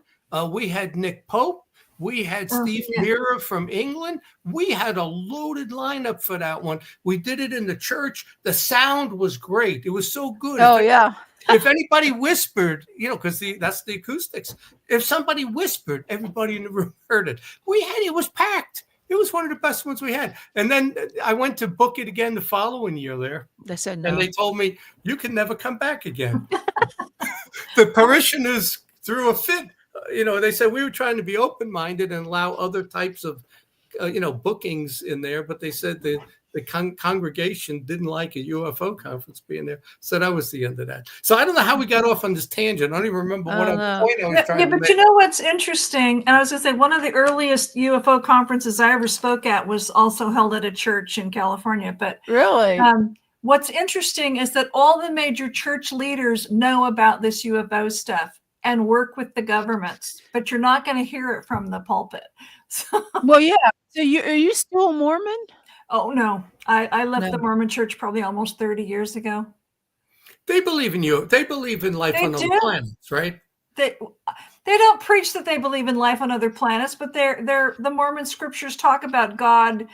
We had Nick Pope. We had Steve Mira from England. We had a loaded lineup for that one. We did it in the church. The sound was great. It was so good. If anybody whispered, because that's the acoustics. If somebody whispered, everybody in the room heard it. It was packed. It was one of the best ones we had. And then I went to book it again the following year there. They said no. And they told me, you can never come back again. The parishioners threw a fit. They said we were trying to be open-minded and allow other types of, bookings in there. But they said the congregation didn't like a UFO conference being there. So that was the end of that. So I don't know how we got off on this tangent. I don't even remember what point I was trying to make. But you know what's interesting? And I was going to say, one of the earliest UFO conferences I ever spoke at was also held at a church in California. But really, what's interesting is that all the major church leaders know about this UFO stuff and work with the governments, but you're not going to hear it from the pulpit. So, well, yeah. So are you still a Mormon? Oh, no. I left the Mormon church probably almost 30 years ago. They believe in you. They believe in life on other planets, right? They don't preach that they believe in life on other planets, but the Mormon scriptures talk about God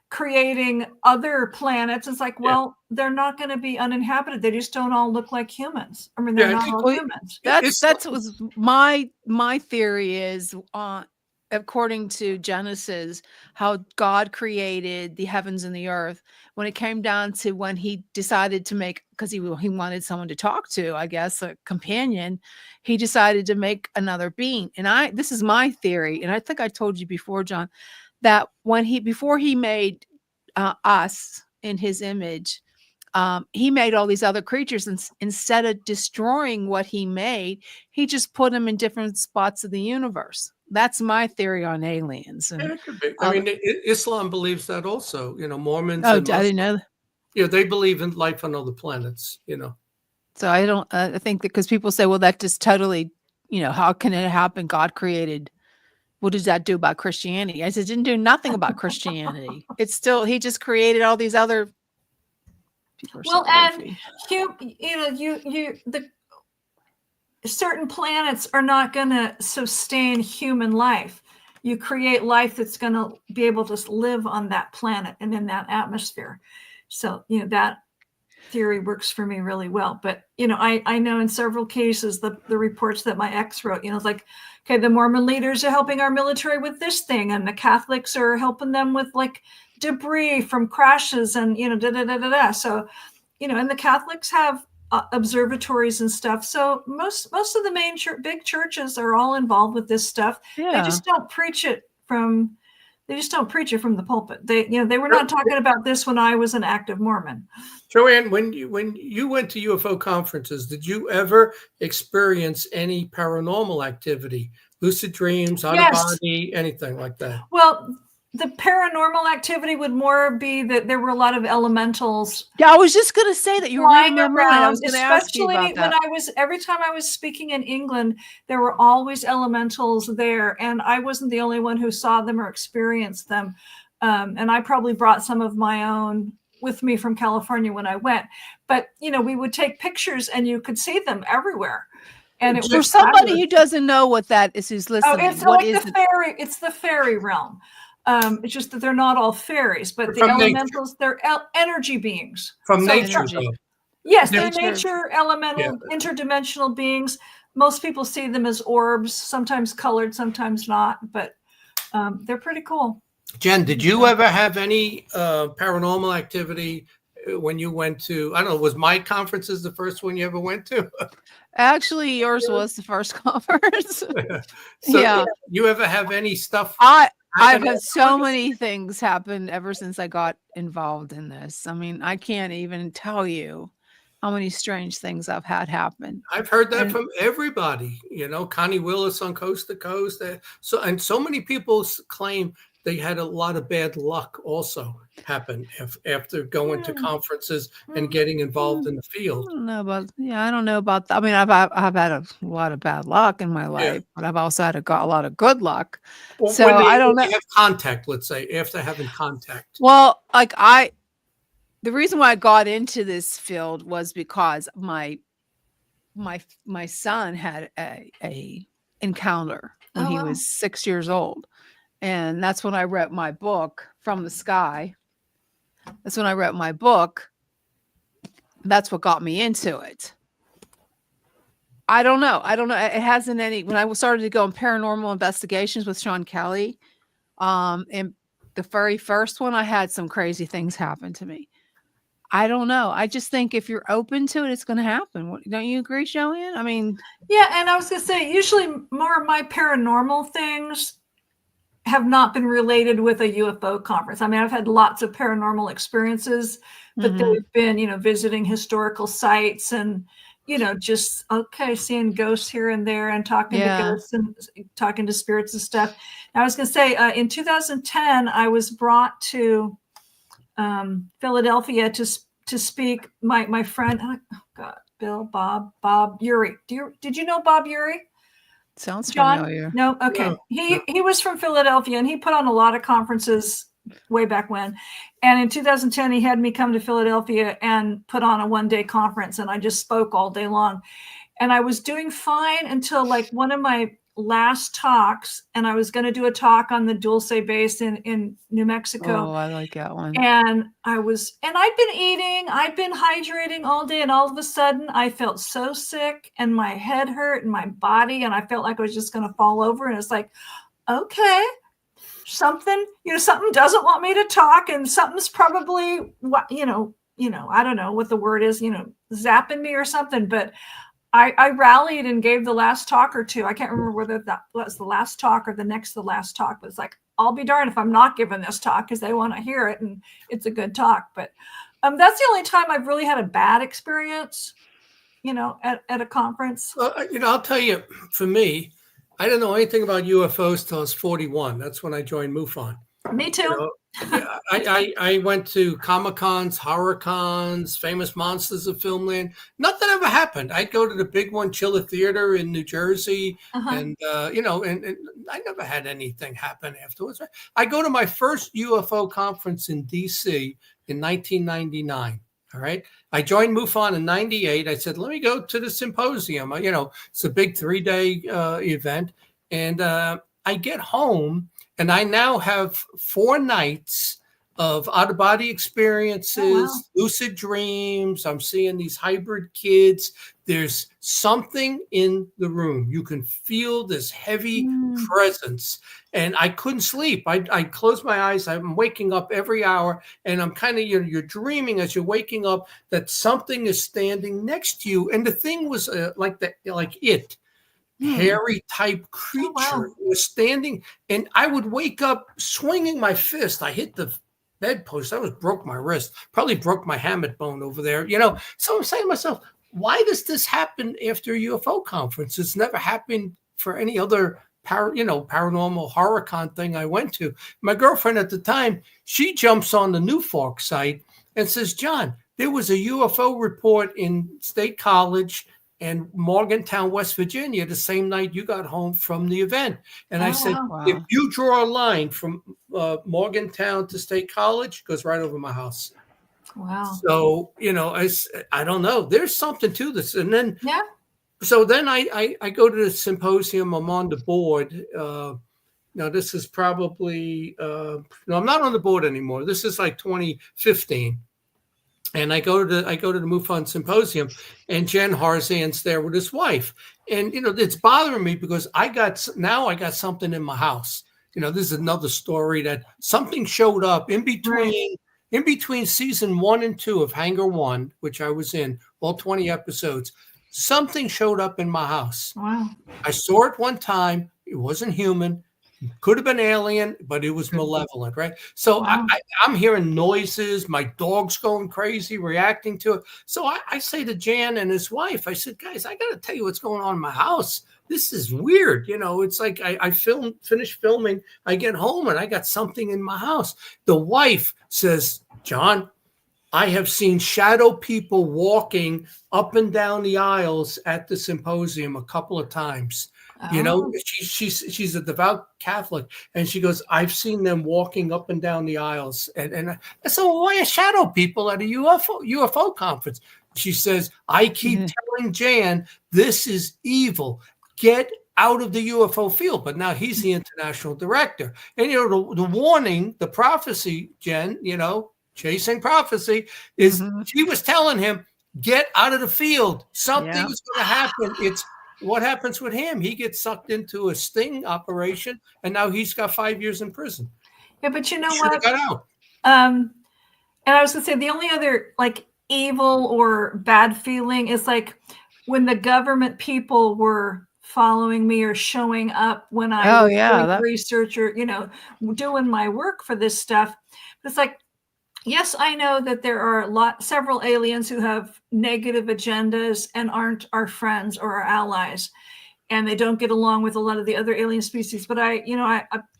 creating other planets. It's like, well, they're not going to be uninhabited. They just don't all look like humans. I mean, they're not all humans. That's was my theory is according to Genesis, how God created the heavens and the earth. When it came down to when he decided to make, because he wanted someone to talk to, I guess, a companion, he decided to make another being. And this is my theory, and I think I told you before, John, that before he made us in his image, he made all these other creatures, and instead of destroying what he made, he just put them in different spots of the universe. That's my theory on aliens. And it could be. I mean, Islam believes that also. Mormons. Oh, I didn't know. They believe in life on other planets. So I don't. I think that because people say, well, that just totally. How can it happen? God created. What does that do about Christianity? I said, it didn't do nothing about Christianity. It's still, he just created all these other people. Well, and the certain planets are not going to sustain human life. You create life that's going to be able to live on that planet and in that atmosphere. So, that theory works for me really well. But, I know in several cases, the reports that my ex wrote, it's like, okay, the Mormon leaders are helping our military with this thing, and the Catholics are helping them with like debris from crashes and, So, and the Catholics have observatories and stuff. So most of the main big churches are all involved with this stuff. Yeah. They just don't preach it from the pulpit. They were not talking about this when I was an active Mormon. Joanne, when you went to UFO conferences, did you ever experience any paranormal activity, lucid dreams, out of body, anything like that? Well, the paranormal activity would more be that there were a lot of elementals. Yeah, I was just going to say that you were reading my mind. I was going to ask you about that. Every time I was speaking in England, there were always elementals there, and I wasn't the only one who saw them or experienced them. And I probably brought some of my own with me from California when I went. But we would take pictures, and you could see them everywhere. And for somebody who doesn't know what that is, who's listening, it's the fairy realm. It's just that they're not all fairies, but the elementals, they're energy beings. From nature. Yes, they're nature, elemental, interdimensional beings. Most people see them as orbs, sometimes colored, sometimes not, but they're pretty cool. Jen, did you ever have any paranormal activity when you went to, I don't know, was my conferences the first one you ever went to? Actually, yours was the first conference. So Yeah. you ever have any stuff? I've happen had so afterwards? many things happen ever since I got involved in this. I mean, I can't even tell you how many strange things I've had happen. I've heard that And- from everybody. Connie Willis on Coast to Coast. So many people claim they had a lot of bad luck also happen after going to conferences and getting involved in the field. I don't know about that. I mean, I've had a lot of bad luck in my life, but I've also had a lot of good luck. Well, So when I don't know. you have contact, let's say, after having contact. Well, the reason why I got into this field was because my son had a encounter when he was 6 years old. And that's when I wrote my book, From the Sky. That's when I wrote my book. That's what got me into it. I don't know. It hasn't when I started to go in paranormal investigations with Sean Kelly, and the very first one, I had some crazy things happen to me. I don't know. I just think if you're open to it, it's going to happen. Don't you agree, Joanne? I mean, yeah. And I was going to say, usually more of my paranormal things have not been related with a UFO conference. I mean, I've had lots of paranormal experiences, but they've been, visiting historical sites and, just, seeing ghosts here and there and talking to ghosts and talking to spirits and stuff. And I was going to say, in 2010, I was brought to Philadelphia to speak. My friend, Bob Urey. Did you know Bob Urey? Sounds John? familiar. No, okay. He was from Philadelphia, and he put on a lot of conferences way back when. And in 2010, he had me come to Philadelphia and put on a one-day conference, and I just spoke all day long. And I was doing fine until like one of my last talks, and I was going to do a talk on the Dulce base in New Mexico. Oh, I like that one. And I'd been eating, I'd been hydrating all day, and all of a sudden I felt so sick and my head hurt and my body, and I felt like I was just going to fall over. And it's like, okay, something doesn't want me to talk, and something's probably I don't know what the word is, zapping me or something. But I rallied and gave the last talk or two. I can't remember whether that was the last talk or the next to the last talk. But it's like, I'll be darned if I'm not giving this talk because they want to hear it and it's a good talk. But that's the only time I've really had a bad experience, at a conference. I'll tell you, for me, I didn't know anything about UFOs till I was 41. That's when I joined MUFON. Me too. I went to Comic-Cons, horror cons, famous monsters of filmland. Nothing ever happened. I'd go to the big one, Chiller Theater in New Jersey, and I never had anything happen afterwards. I go to my first UFO conference in DC in 1999. All right. I joined MUFON in 98. I said, let me go to the symposium. It's a big 3-day event. And I get home, and I now have 4 nights of out-of-body experiences, lucid dreams. I'm seeing these hybrid kids. There's something in the room. You can feel this heavy presence. And I couldn't sleep. I closed my eyes. I'm waking up every hour, and I'm kind of, you're dreaming as you're waking up that something is standing next to you. And the thing was hairy type creature was standing, and I would wake up swinging my fist. I hit the bedpost. I broke my wrist, probably broke my hamate bone over there. So I'm saying to myself, why does this happen after a UFO conference? It's never happened for any other paranormal horror con thing I went to. My girlfriend at the time, she jumps on the New Fork site and says, John, there was a UFO report in State College and Morgantown, West Virginia, the same night you got home from the event. And I said, if you draw a line from Morgantown to State College, it goes right over my house. Wow. So, I don't know. There's something to this. And then, so then I go to the symposium. I'm on the board. Now, this is probably, no, I'm not on the board anymore. This is like 2015. And I go to the MUFON symposium, and Jen Harzan's there with his wife. And, it's bothering me because I got something in my house. This is another story that something showed up in between, in between season 1 and 2 of Hangar 1, which I was in, all 20 episodes, something showed up in my house. Wow. I saw it one time. It wasn't human. Could have been alien, but it was malevolent, right? So Wow. I'm hearing noises. My dog's going crazy, reacting to it. So I say to Jan and his wife, I said, guys, I got to tell you what's going on in my house. This is weird. It's like I finished filming. I get home and I got something in my house. The wife says, John, I have seen shadow people walking up and down the aisles at the symposium a couple of times. She's a devout Catholic, and she goes, I've seen them walking up and down the aisles. And I said, well, why are shadow people at a UFO conference? She says, I keep telling Jan, this is evil. Get out of the UFO field. But now he's the international director. And, the warning, the prophecy, Jen, chasing prophecy, is she was telling him, get out of the field. Something is going to happen. It's what happens with him. He gets sucked into a sting operation, and now he's got 5 years in prison. Yeah, but you know what? Got out. And I was going to say, the only other evil or bad feeling is when the government people were following me or showing up when I was doing research or, doing my work for this stuff. It's yes, I know that there are several aliens who have negative agendas and aren't our friends or our allies, and they don't get along with a lot of the other alien species. But I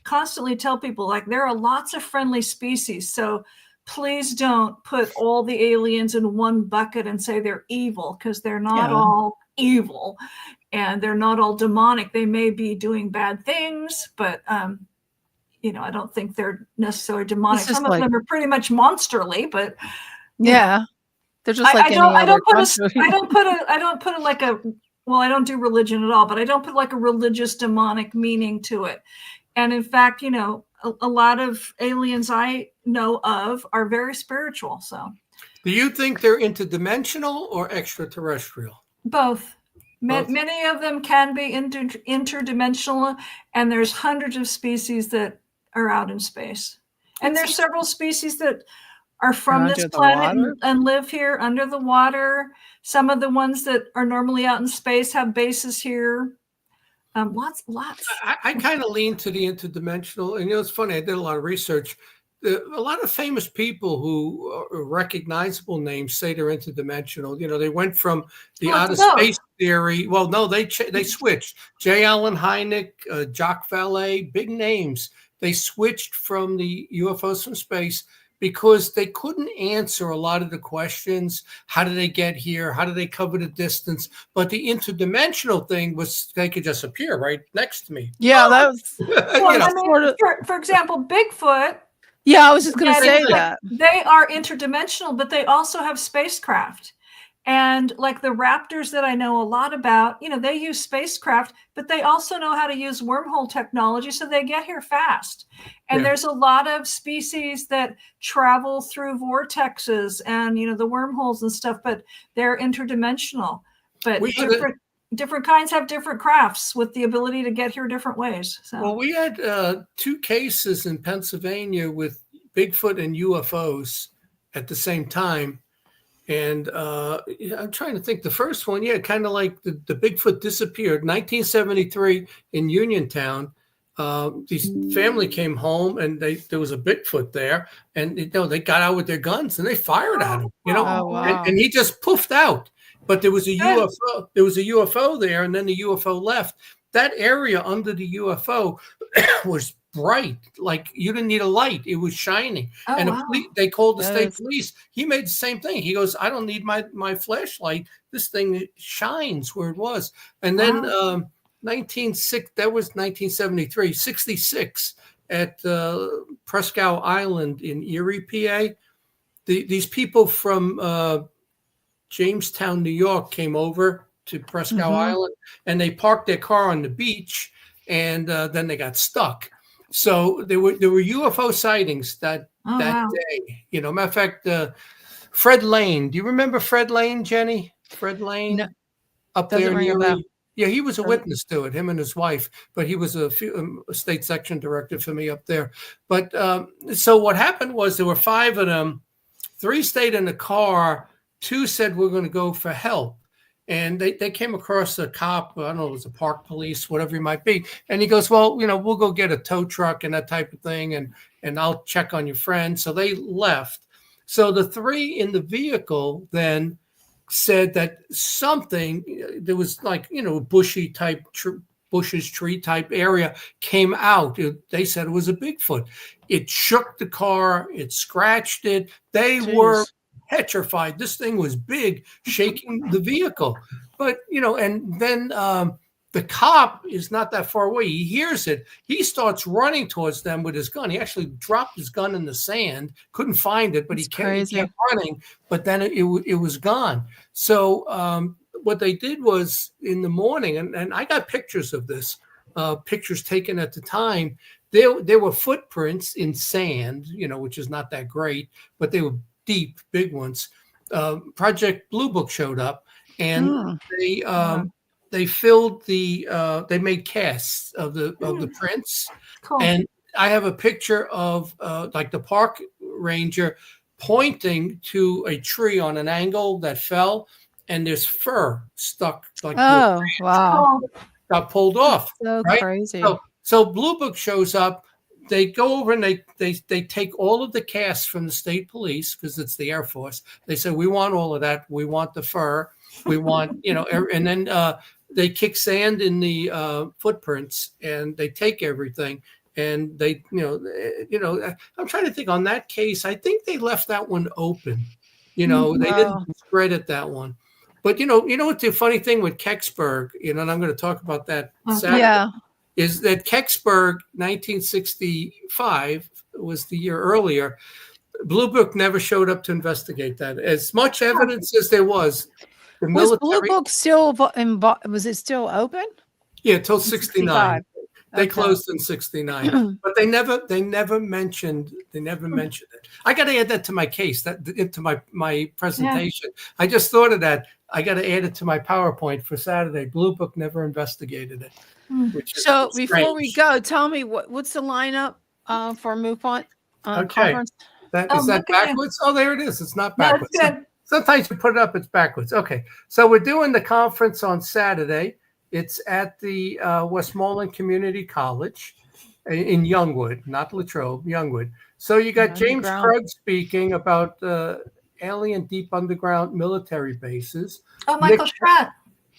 constantly tell people there are lots of friendly species, so please don't put all the aliens in one bucket and say they're evil, because they're not all evil, and they're not all demonic. They may be doing bad things, but I don't think they're necessarily demonic. Some of them are pretty much monsterly, but they're just I don't do religion at all, but I don't put a religious demonic meaning to it. And in fact, a lot of aliens I know of are very spiritual. So, do you think they're interdimensional or extraterrestrial? Both. Many of them can be interdimensional, and there's hundreds of species that are out in space. And there's several species that are from this planet and live here under the water. Some of the ones that are normally out in space have bases here. Lots. I kind of lean to the interdimensional. And it's funny, I did a lot of research. A lot of famous people who are recognizable names say they're interdimensional. They went from the outer space theory. Well, no, they switched. J. Allen Hynek, Jacques Vallée, big names. They switched from the UFOs from space because they couldn't answer a lot of the questions. How did they get here? How do they cover the distance? But the interdimensional thing was they could just appear right next to me. Yeah, that was for example, Bigfoot. Yeah, I was just going to say that. They are interdimensional, but they also have spacecraft. And the raptors that I know a lot about, they use spacecraft, but they also know how to use wormhole technology, so they get here fast. And there's a lot of species that travel through vortexes and, the wormholes and stuff, but they're interdimensional. But different kinds have different crafts with the ability to get here different ways. So. Well, we had 2 cases in Pennsylvania with Bigfoot and UFOs at the same time. And I'm trying to think. The first one, kind of like the Bigfoot disappeared. 1973 in Uniontown. This family came home and there was a Bigfoot there, and they got out with their guns and they fired at him. And he just poofed out. But there was a UFO. There was a UFO there, and then the UFO left. That area under the UFO was bright, like you didn't need a light. It was shining. They called the state police. He made the same thing. He goes, I don't need my flashlight. This thing shines where it was. And then 1973, 66 at Prescott Island in Erie, PA. These people from Jamestown, New York came over to Prescott Island, and they parked their car on the beach, and then they got stuck. So there were UFO sightings that day. Matter of fact, Fred Lane. Do you remember Fred Lane, Jenny? Fred Lane, no, up there in Erie. Yeah, he was a witness to it, him and his wife, but he was a state section director for me up there. But so what happened was there were 5 of them 3 stayed in the car. 2 said we're going to go for help. And they came across a cop, I don't know, it was a park police, whatever he might be. And he goes, well, we'll go get a tow truck and that type of thing. And I'll check on your friend. So they left. So the 3 in the vehicle then said that something, there was like, bushy type, bushes, tree type area came out. They said it was a Bigfoot. It shook the car. It scratched it. They were petrified. This thing was big, shaking the vehicle. But, and then the cop is not that far away. He hears it. He starts running towards them with his gun. He actually dropped his gun in the sand, couldn't find it, but he kept running. But then it was gone. So what they did was in the morning, and I got pictures of this, pictures taken at the time. There were footprints in sand, which is not that great, but they were deep, big ones. Project Blue Book showed up, and they filled they made casts of the prints. Cool. And I have a picture of like the park ranger pointing to a tree on an angle that fell, and there's fur stuck. Like wow, got pulled off. So right? crazy. So Blue Book shows up. They go over and they take all of the casts from the state police, because it's the Air Force. They said, we want all of that. We want the fur. We want, and then they kick sand in the footprints, and they take everything. And they, I'm trying to think on that case. I think they left that one open. They didn't discredit that one. But what's the funny thing with Kecksburg, and I'm going to talk about that Saturday, is that Kecksburg, 1965 was the year earlier. Blue Book never showed up to investigate that. As much evidence as there was, the military. Was Blue Book still was it still open? Yeah, until 69. They closed in 69, but they never mentioned it. I got to add that to my case, to my presentation. Yeah. I just thought of that. I got to add it to my PowerPoint for Saturday. Blue Book never investigated it. So before we go, tell me what's the lineup for MUFON conference? Is that backwards? Oh, there it is. It's not backwards. No, it's sometimes you put it up, it's backwards. Okay, so we're doing the conference on Saturday. It's at the Westmoreland Community College in Youngwood, not Latrobe, Youngwood. So you got James Krug speaking about alien deep underground military bases. Oh, Michael Stratt.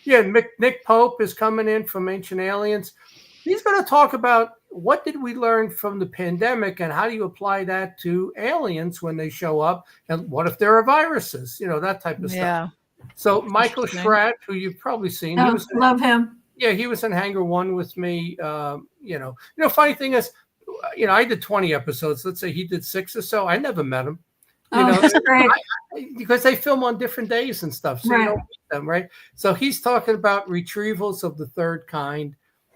Yeah, Nick Pope is coming in from Ancient Aliens. He's going to talk about what did we learn from the pandemic and how do you apply that to aliens when they show up, and what if there are viruses, that type of stuff. So Michael Stratt, who you've probably seen, love him. Yeah, he was in Hangar 1 with me. Funny thing is, I did 20 episodes. Let's say he did 6 or so. I never met him. That's great. Because they film on different days and stuff, so you don't meet them, right? So he's talking about retrievals of the third kind.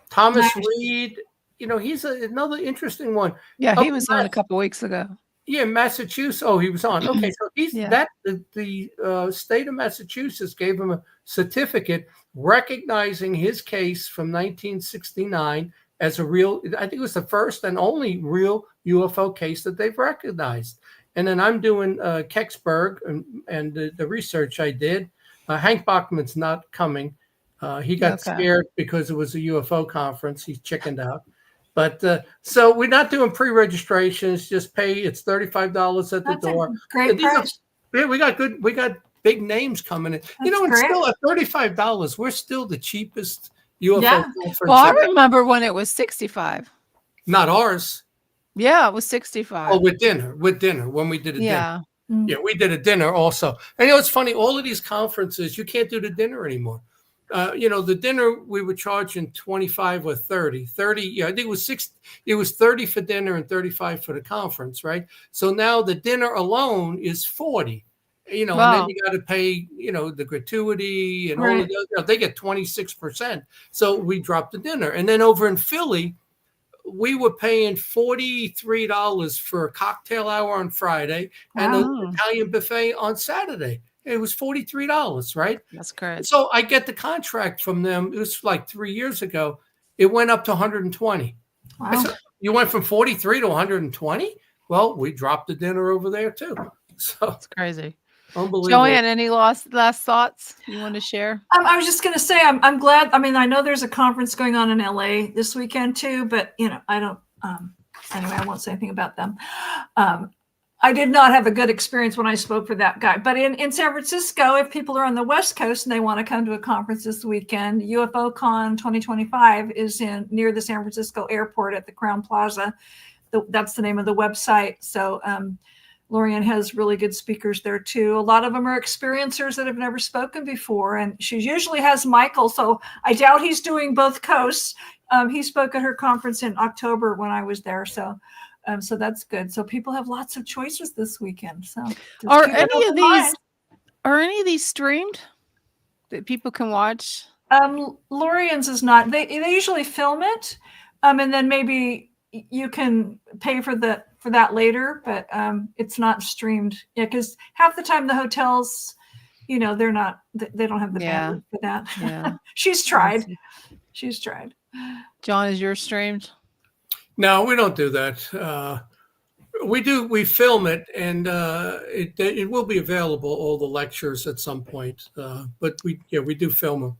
Thomas Reed, he's another interesting one. Yeah, he was on a couple of weeks ago. Yeah, Massachusetts. Oh, he was on. Okay, so he's the state of Massachusetts gave him a certificate recognizing his case from 1969 as a real. I think it was the first and only real UFO case that they've recognized. And then I'm doing Kecksburg and the research I did. Hank Bachman's not coming. He got scared because it was a UFO conference. He's chickened out. But so we're not doing pre-registrations. Just pay. It's $35 at the door. Great price. We got big names coming in. And still at $35, we're still the cheapest UFO conference. Well, I remember when it was $65. Not ours. Yeah, it was $65. Oh, with dinner when we did a dinner. Yeah, we did a dinner also. And it's funny, all of these conferences, you can't do the dinner anymore. The dinner we were charging 25 or 30. 30, I think it was 30 for dinner and 35 for the conference, right? So now the dinner alone is 40. And then you got to pay, the gratuity and all of those. They get 26%. So we dropped the dinner. And then over in Philly, we were paying $43 for a cocktail hour on Friday and an Italian buffet on Saturday. It was $43, right? That's correct. So I get the contract from them. It was like 3 years ago. It went up to 120. Wow. I said, you went from 43 to 120? Well, we dropped the dinner over there too. So It's crazy. unbelievable. Joanne, any last thoughts you want to share? I was just going to say, I'm glad. I mean, I know there's a conference going on in LA this weekend too, but I don't. Anyway, I won't say anything about them. I did not have a good experience when I spoke for that guy. But in San Francisco, if people are on the West Coast and they want to come to a conference this weekend, UFOCon 2025 is near the San Francisco airport at the Crowne Plaza. That's the name of the website. So Lorianne has really good speakers there too. A lot of them are experiencers that have never spoken before. And she usually has Michael. So I doubt he's doing both coasts. He spoke at her conference in October when I was there. So that's good. So people have lots of choices this weekend. So are any of these streamed that people can watch? Lorian's is not. They usually film it, and then maybe you can pay for that later, but it's not streamed. Yeah, because half the time the hotels, they don't have the bandwidth for that. Yeah. She's tried. John, is yours streamed? No, we don't do that. We film it, and it will be available, all the lectures at some point. But we do film them.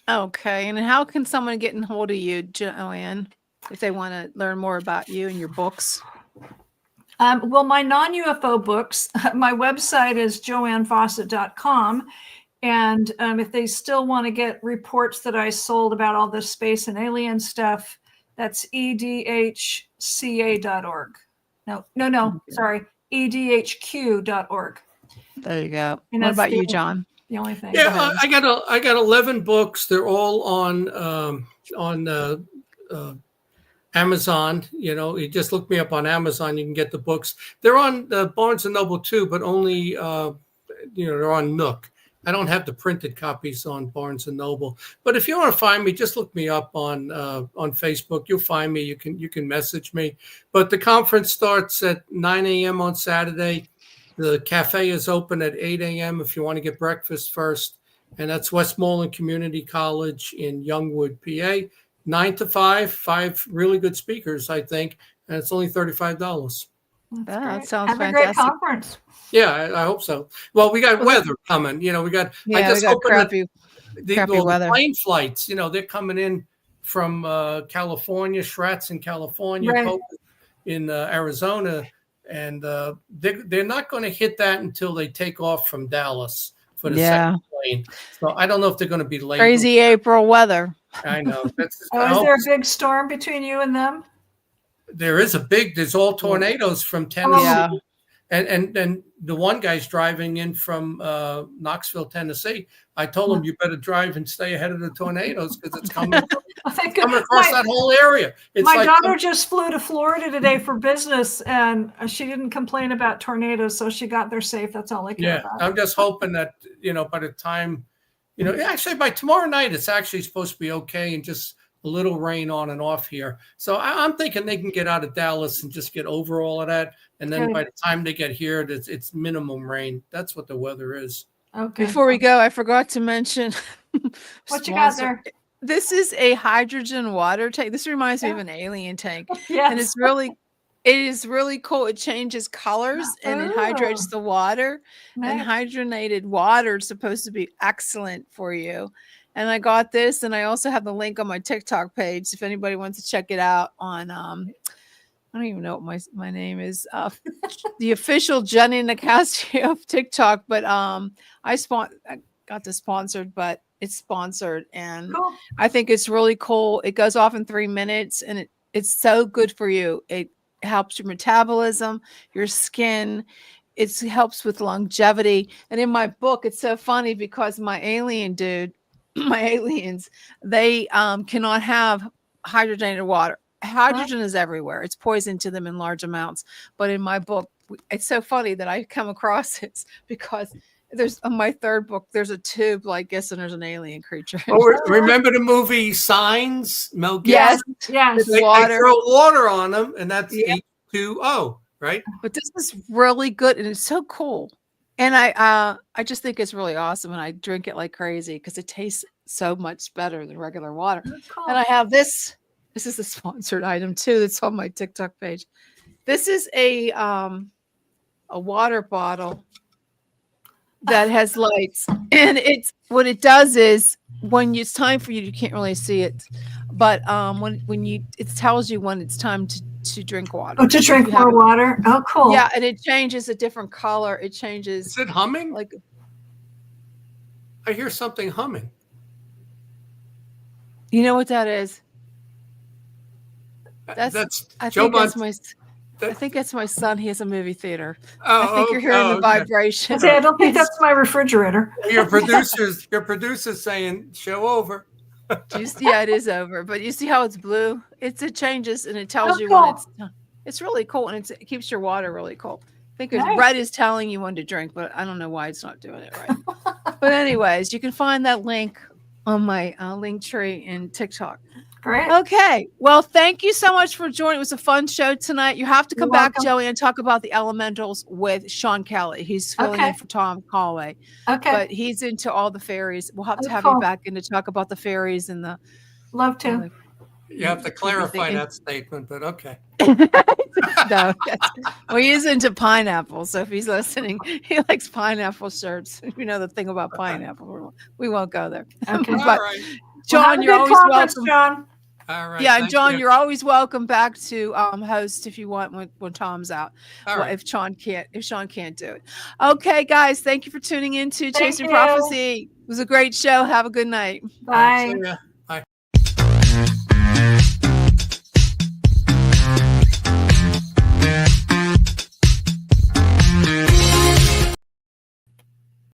Okay. And how can someone get in hold of you, Joanne, if they want to learn more about you and your books? Well, my non-UFO books, my website is joannefawcett.com. And if they still want to get reports that I sold about all this space and alien stuff, that's edhca.org. No, sorry, edhq.org. There you go. And what about you, John? The only thing. Yeah, I got 11 books. They're all on Amazon. You just look me up on Amazon. You can get the books. They're on Barnes and Noble too, but only they're on Nook. I don't have the printed copies on Barnes and Noble. But if you want to find me, just look me up on Facebook. You'll find me. You can message me. But the conference starts at 9 a.m. on Saturday. The cafe is open at 8 a.m. if you want to get breakfast first. And that's Westmoreland Community College in Youngwood, PA. 9 to 5. 5 really good speakers, I think. And it's only $35. That sounds Have fantastic. a great conference. Yeah, I hope so. Well, we got weather coming. I just hope crappy weather. The plane flights, they're coming in from California, Schratz in California, Right. Pope in Arizona, and they're not going to hit that until they take off from Dallas for the second plane. So I don't know if they're going to be late. Crazy April weather. I know. Is there a big storm between you and them? There's all tornadoes from Tennessee. Yeah. And the one guy's driving in from Knoxville, Tennessee. I told him, you better drive and stay ahead of the tornadoes because it's coming across that whole area. My daughter just flew to Florida today for business, and she didn't complain about tornadoes, so she got there safe. That's all I care about. I'm just hoping that, by the time, actually by tomorrow night, it's actually supposed to be okay and just a little rain on and off here. So I'm thinking they can get out of Dallas and just get over all of that. And then by the time they get here, it's minimum rain. That's what the weather is. Okay. Before we go, I forgot to mention what you got there. This is a hydrogen water tank. This reminds me of an alien tank. Yes. And it is really cool. It changes colors and it hydrates the water. Nice. And hydrogenated water is supposed to be excellent for you. And I got this, and I also have the link on my TikTok page if anybody wants to check it out on I don't even know what my name is. The official Jenny Nicasio of TikTok, but I got this sponsored, but it's sponsored, and Cool. I think it's really cool. It goes off in 3 minutes, and it's so good for you. It helps your metabolism, your skin. It helps with longevity. And in my book, it's so funny because my aliens, they cannot have hydrogenated water. Hydrogen is everywhere. It's poison to them in large amounts. But in my book, it's so funny that I come across it because there's on my third book, there's a tube, like guess, and there's an alien creature. Oh, remember the movie Signs? Mel Gibson? Yes. They throw water on them, and that's H2O, right? But this is really good, and it's so cool. And I just think it's really awesome, and I drink it like crazy because it tastes so much better than regular water. Cool. And I have this. This is a sponsored item too. That's on my TikTok page. This is a a water bottle that has lights, and it's what it does is when it's time for you, you can't really see it, but when you it tells you when it's time to drink water. Oh, to drink more water. Oh, cool. Yeah, and it changes a different color. It changes. Is it humming? Like I hear something humming. You know what that is? That's I Joe think that's my son. He has a movie theater. Oh, I think you're hearing the vibration. I don't think that's my refrigerator. Your producer's saying show over. Yeah, it is over. But you see how it's blue? It changes and it tells you cool. when it's really cool, and it keeps your water really cold. I think Nice. red is telling you when to drink, but I don't know why it's not doing it right. But anyways, you can find that link on my link tree in TikTok. Great. Okay. Well, thank you so much for joining. It was a fun show tonight. You have to come back, welcome. Joey, and talk about the elementals with Sean Kelly. He's filling in for Tom Conway. Okay. But he's into all the fairies. We'll have to have cool. you back in to talk about the fairies and the. Love to. You have to clarify that statement, but okay. No, well, he is into pineapple. So if he's listening, he likes pineapple shirts. You know the thing about pineapple. We won't go there. Okay. But All right. John, you're always welcome. John. All right. Yeah, and thank John, you. you're always welcome back to host if you want when Tom's out. All right. If Sean can't do it. Okay, guys, thank you for tuning in to Chasing you. Prophecy. It was a great show. Have a good night. Bye. See ya. Bye.